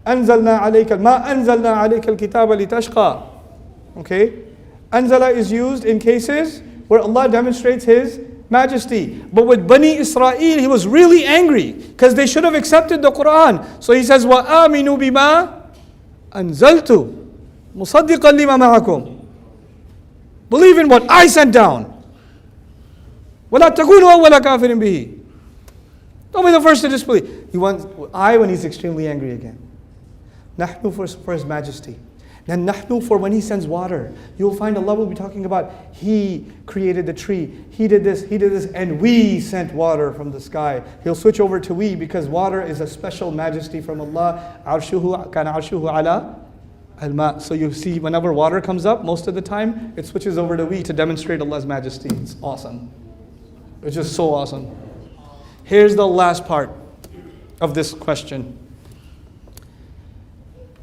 Anzalna alayka, ma anzalna alayka al-kitaba litashqa. Okay? Anzala is used in cases where Allah demonstrates His majesty. But with Bani Israel, He was really angry because they should have accepted the Quran. So He says, وَآمِنُوا بِمَا أَنزَلْتُ مُصَدِّقًا لِمَا مَعَكُمْ. Believe in what I sent down. وَلَا تَكُونُوا أَوَّلَ كَافِرٍ بِهِ. Don't be the first to disbelieve. He wants I when He's extremely angry again. Nahnu for His majesty. Then nahnu for when He sends water. You will find Allah will be talking about He created the tree, He did this, and we sent water from the sky. He'll switch over to we because water is a special majesty from Allah. Arshuhu kana arshuhu ala al-ma. So you see whenever water comes up, most of the time, it switches over to we to demonstrate Allah's majesty. It's awesome. It's just so awesome. Here's the last part of this question.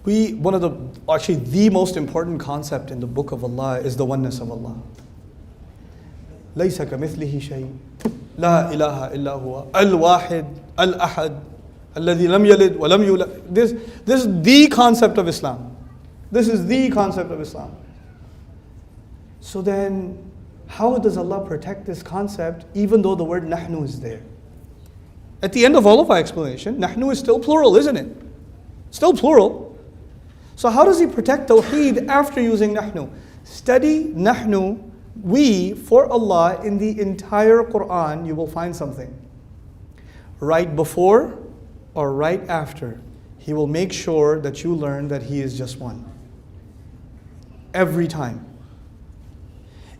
One of the most important concept in the book of Allah is the oneness of Allah. لَيْسَ كَمِثْلِهِ شَيْءٍ لَا إِلَهَ إِلَّا هُوَ الْوَاحِدُ الْأَحَدُ الَّذِي لَمْ يَلِدْ وَلَمْ يُولَدْ. This is the concept of Islam. This is the concept of Islam. So then, how does Allah protect this concept even though the word nahnu is there? At the end of all of our explanation, nahnu is still plural, isn't it? Still plural. So how does He protect Tawheed after using nahnu? Study nahnu, we, for Allah in the entire Quran, you will find something. Right before or right after, He will make sure that you learn that He is just one. Every time.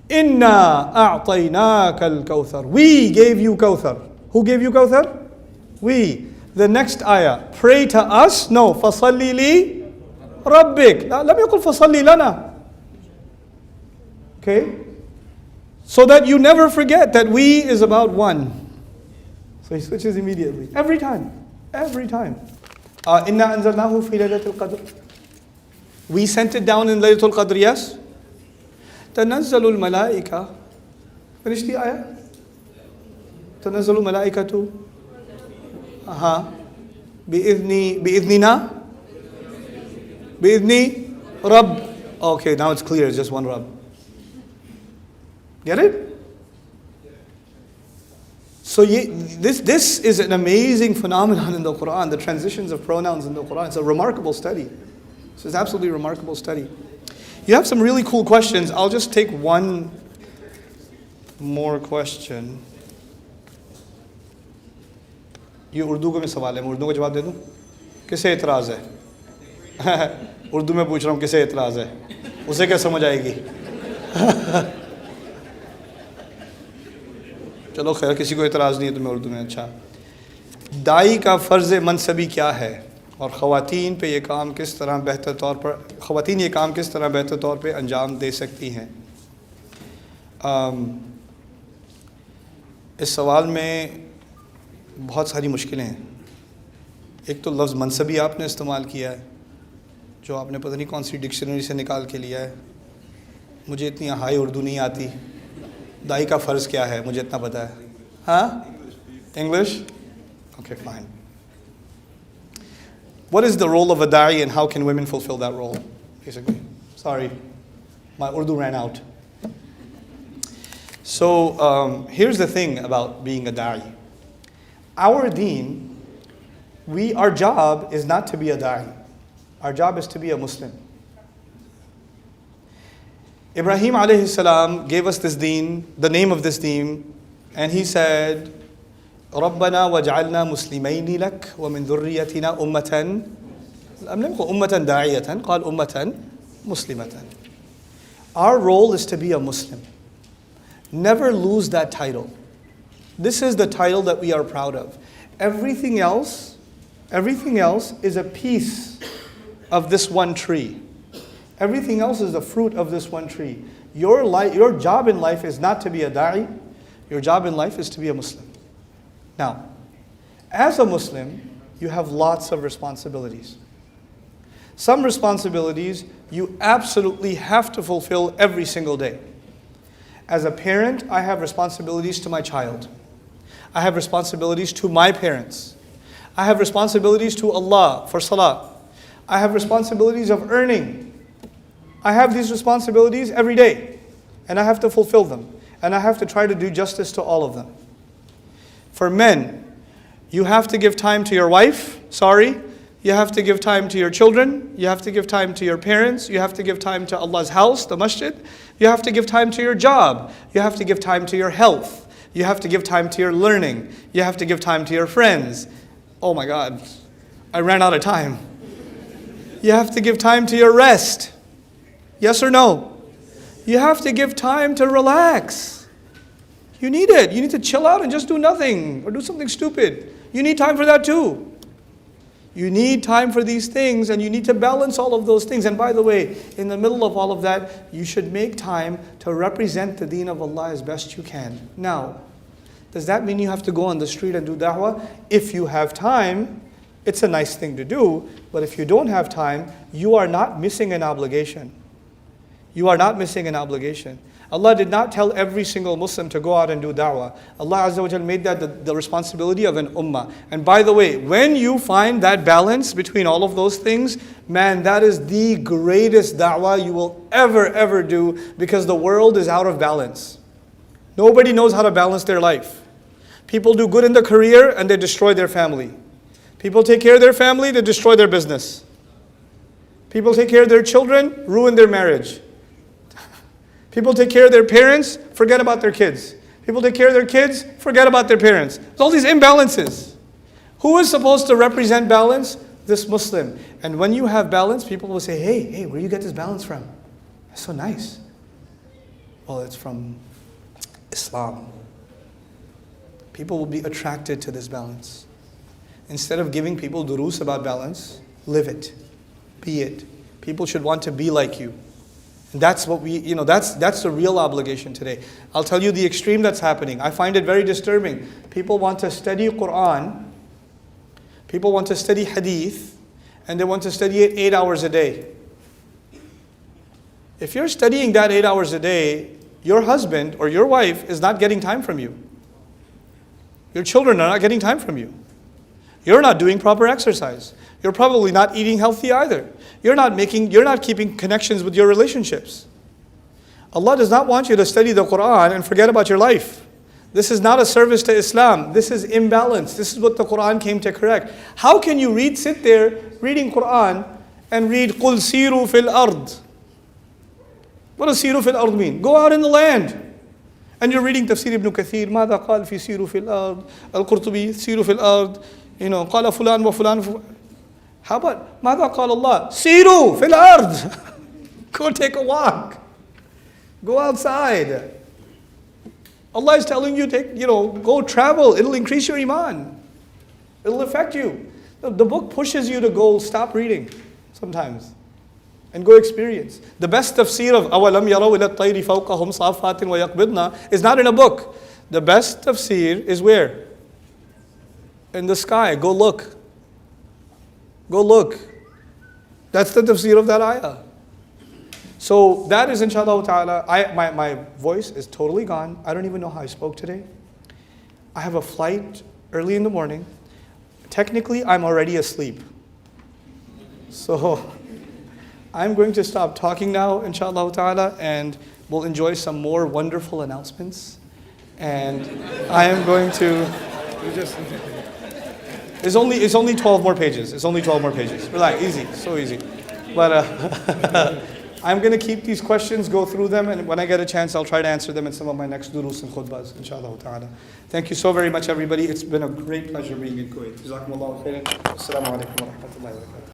Inna a'tainaka al-kawthar. We gave you Kawthar. Who gave you Kawthar? We. The next ayah. Pray to us? No. فَصَلِّ لِي رَبِّكَ. لم يقل فَصَلِّ لَنَا. Okay? So that you never forget that we is about one. So He switches immediately. Every time. Every time. إِنَّا أَنزَلْنَاهُ فِي لَيْلَةِ الْقَدْرِ. We sent it down in Laylatul Qadr, yes? تنزل الملائكة. Finish the ayah. تنزل الملائكة. بإذننا. بإذن رب. Okay, now it's clear. It's just one Rabb. Get it? So this is an amazing phenomenon in the Quran. The transitions of pronouns in the Quran. It's a remarkable study. This is absolutely a remarkable study. You have some really cool questions. I'll just take one more question. ये उर्दू को मैं सवाल है, मैं उर्दू को जवाब दे दूँ? किसे एतराज़ है? उर्दू में पूछ रहा हूँ किसे एतराज़ है? उसे क्या समझ आएगी? चलो खैर किसी को एतराज़ नहीं है तो मैं उर्दू में अच्छा। दाई का फ़र्ज़ मनसबी क्या है और ख़वातीन पे ये काम किस तरह बेहतर तौर पर ख़वातीन ये काम किस तरह बेहतर तौर पे अंजाम दे सकती हैं? इस सवाल में बहुत सारी मुश्किलें हैं। एक तो लफ्ज़ मनसबी आपने इस्तेमाल किया है जो आपने पता नहीं कौन सी डिक्शनरी से निकाल के लिया है। मुझे इतनी हाई उर्दू नहीं आती। दाई का फ़र्ज़ क्या है मुझे इतना पता है। हाँ, English? Okay, fine. What is the role of a da'i and how can women fulfill that role? Basically. Sorry, my Urdu ran out. So here's the thing about being a da'i. Our deen, our job is not to be a da'i. Our job is to be a Muslim. Ibrahim alayhi salam gave us this deen, the name of this deen, and he said, رَبَّنَا وَاجْعَلْنَا مُسْلِمَيْنِ لَكَ وَمِنْ ذُرِّيَّتِنَا أُمَّةً لم يقل أمة داعية قال أمة مسلمة. Our role is to be a Muslim. Never lose that title. This is the title that we are proud of. Everything else is a piece of this one tree. Everything else is the fruit of this one tree. Your job in life is not to be a da'i. Your job in life is to be a Muslim. Now, as a Muslim, you have lots of responsibilities. Some responsibilities you absolutely have to fulfill every single day. As a parent, I have responsibilities to my child. I have responsibilities to my parents. I have responsibilities to Allah for salah. I have responsibilities of earning. I have these responsibilities every day, and I have to fulfill them. and I have to try to do justice to all of them. For men, you have to give time to your wife, you have to give time to your children, you have to give time to your parents, you have to give time to Allah's house, the masjid, you have to give time to your job, you have to give time to your health, you have to give time to your learning, you have to give time to your friends. Oh my God, I ran out of time. You have to give time to your rest. Yes or no? You have to give time to relax. You need it. You need to chill out and just do nothing or do something stupid. You need time for that too. You need time for these things, and you need to balance all of those things. And by the way, in the middle of all of that, you should make time to represent the deen of Allah as best you can. Now, does that mean you have to go on the street and do da'wah? If you have time, it's a nice thing to do. But if you don't have time, you are not missing an obligation. You are not missing an obligation. Allah did not tell every single Muslim to go out and do da'wah. Allah Azza wa Jal made that the responsibility of an ummah. And by the way, when you find that balance between all of those things, man, that is the greatest da'wah you will ever do, because the world is out of balance. Nobody knows how to balance their life. People do good in their career and they destroy their family. People take care of their family, they destroy their business. People take care of their children, ruin their marriage. People take care of their parents, forget about their kids. People take care of their kids, forget about their parents. There's all these imbalances. Who is supposed to represent balance? This Muslim. And when you have balance, people will say, hey, where do you get this balance from? That's so nice. Well, it's from Islam. People will be attracted to this balance. Instead of giving people durus about balance, live it. Be it. People should want to be like you. That's what that's the real obligation today. I'll tell you the extreme that's happening. I find it very disturbing. People want to study Quran, people want to study Hadith, and they want to study it 8 hours a day. If you're studying that 8 hours a day, your husband or your wife is not getting time from you. Your children are not getting time from you. You're not doing proper exercise. You're probably not eating healthy either. You're not keeping connections with your relationships. Allah does not want you to study the Quran and forget about your life. This is not a service to Islam. This is imbalance. This is what the Quran came to correct. How can you sit there reading Quran and read قُلْ سِيرُوا فِي الْأَرْضِ? What does سِيرُوا فِي الْأَرْضِ mean? Go out in the land. And you're reading Tafsir Ibn Kathir, ماذا قال في سِيرُوا فِي الْأَرْضِ القرطبي سِيرُوا فِي الْأَرْضِ قال فلان وفلان. How about ماذا قال الله سِيرُوا فِي الْأَرْضِ? Go take a walk. Go outside. Allah is telling you, go travel. It'll increase your iman. It'll affect you. The book pushes you to go stop reading sometimes and go experience. The best tafsir of أَوَلَمْ يَرَوْا إِلَى الطَّيْرِ فَوْقَهُمْ صَافَّاتٍ وَيَقْبِضْنَ is not in a book. The best tafsir is where? In the sky. Go look. Go look. That's the tafsir of that ayah. So that is inshallah ta'ala. My voice is totally gone. I don't even know how I spoke today. I have a flight early in the morning. Technically, I'm already asleep. So I'm going to stop talking now, inshallah ta'ala, and we'll enjoy some more wonderful announcements. And I am going to... It's only 12 more pages. It's only 12 more pages. Relax, easy, so easy. But I'm going to keep these questions, go through them, and when I get a chance, I'll try to answer them in some of my next durus and khutbahs, inshallah ta'ala. Thank you so very much, everybody. It's been a great pleasure being in Kuwait. Jazakumullahu khairan. Assalamu alaikum wa rahmatullahi wa barakatuh.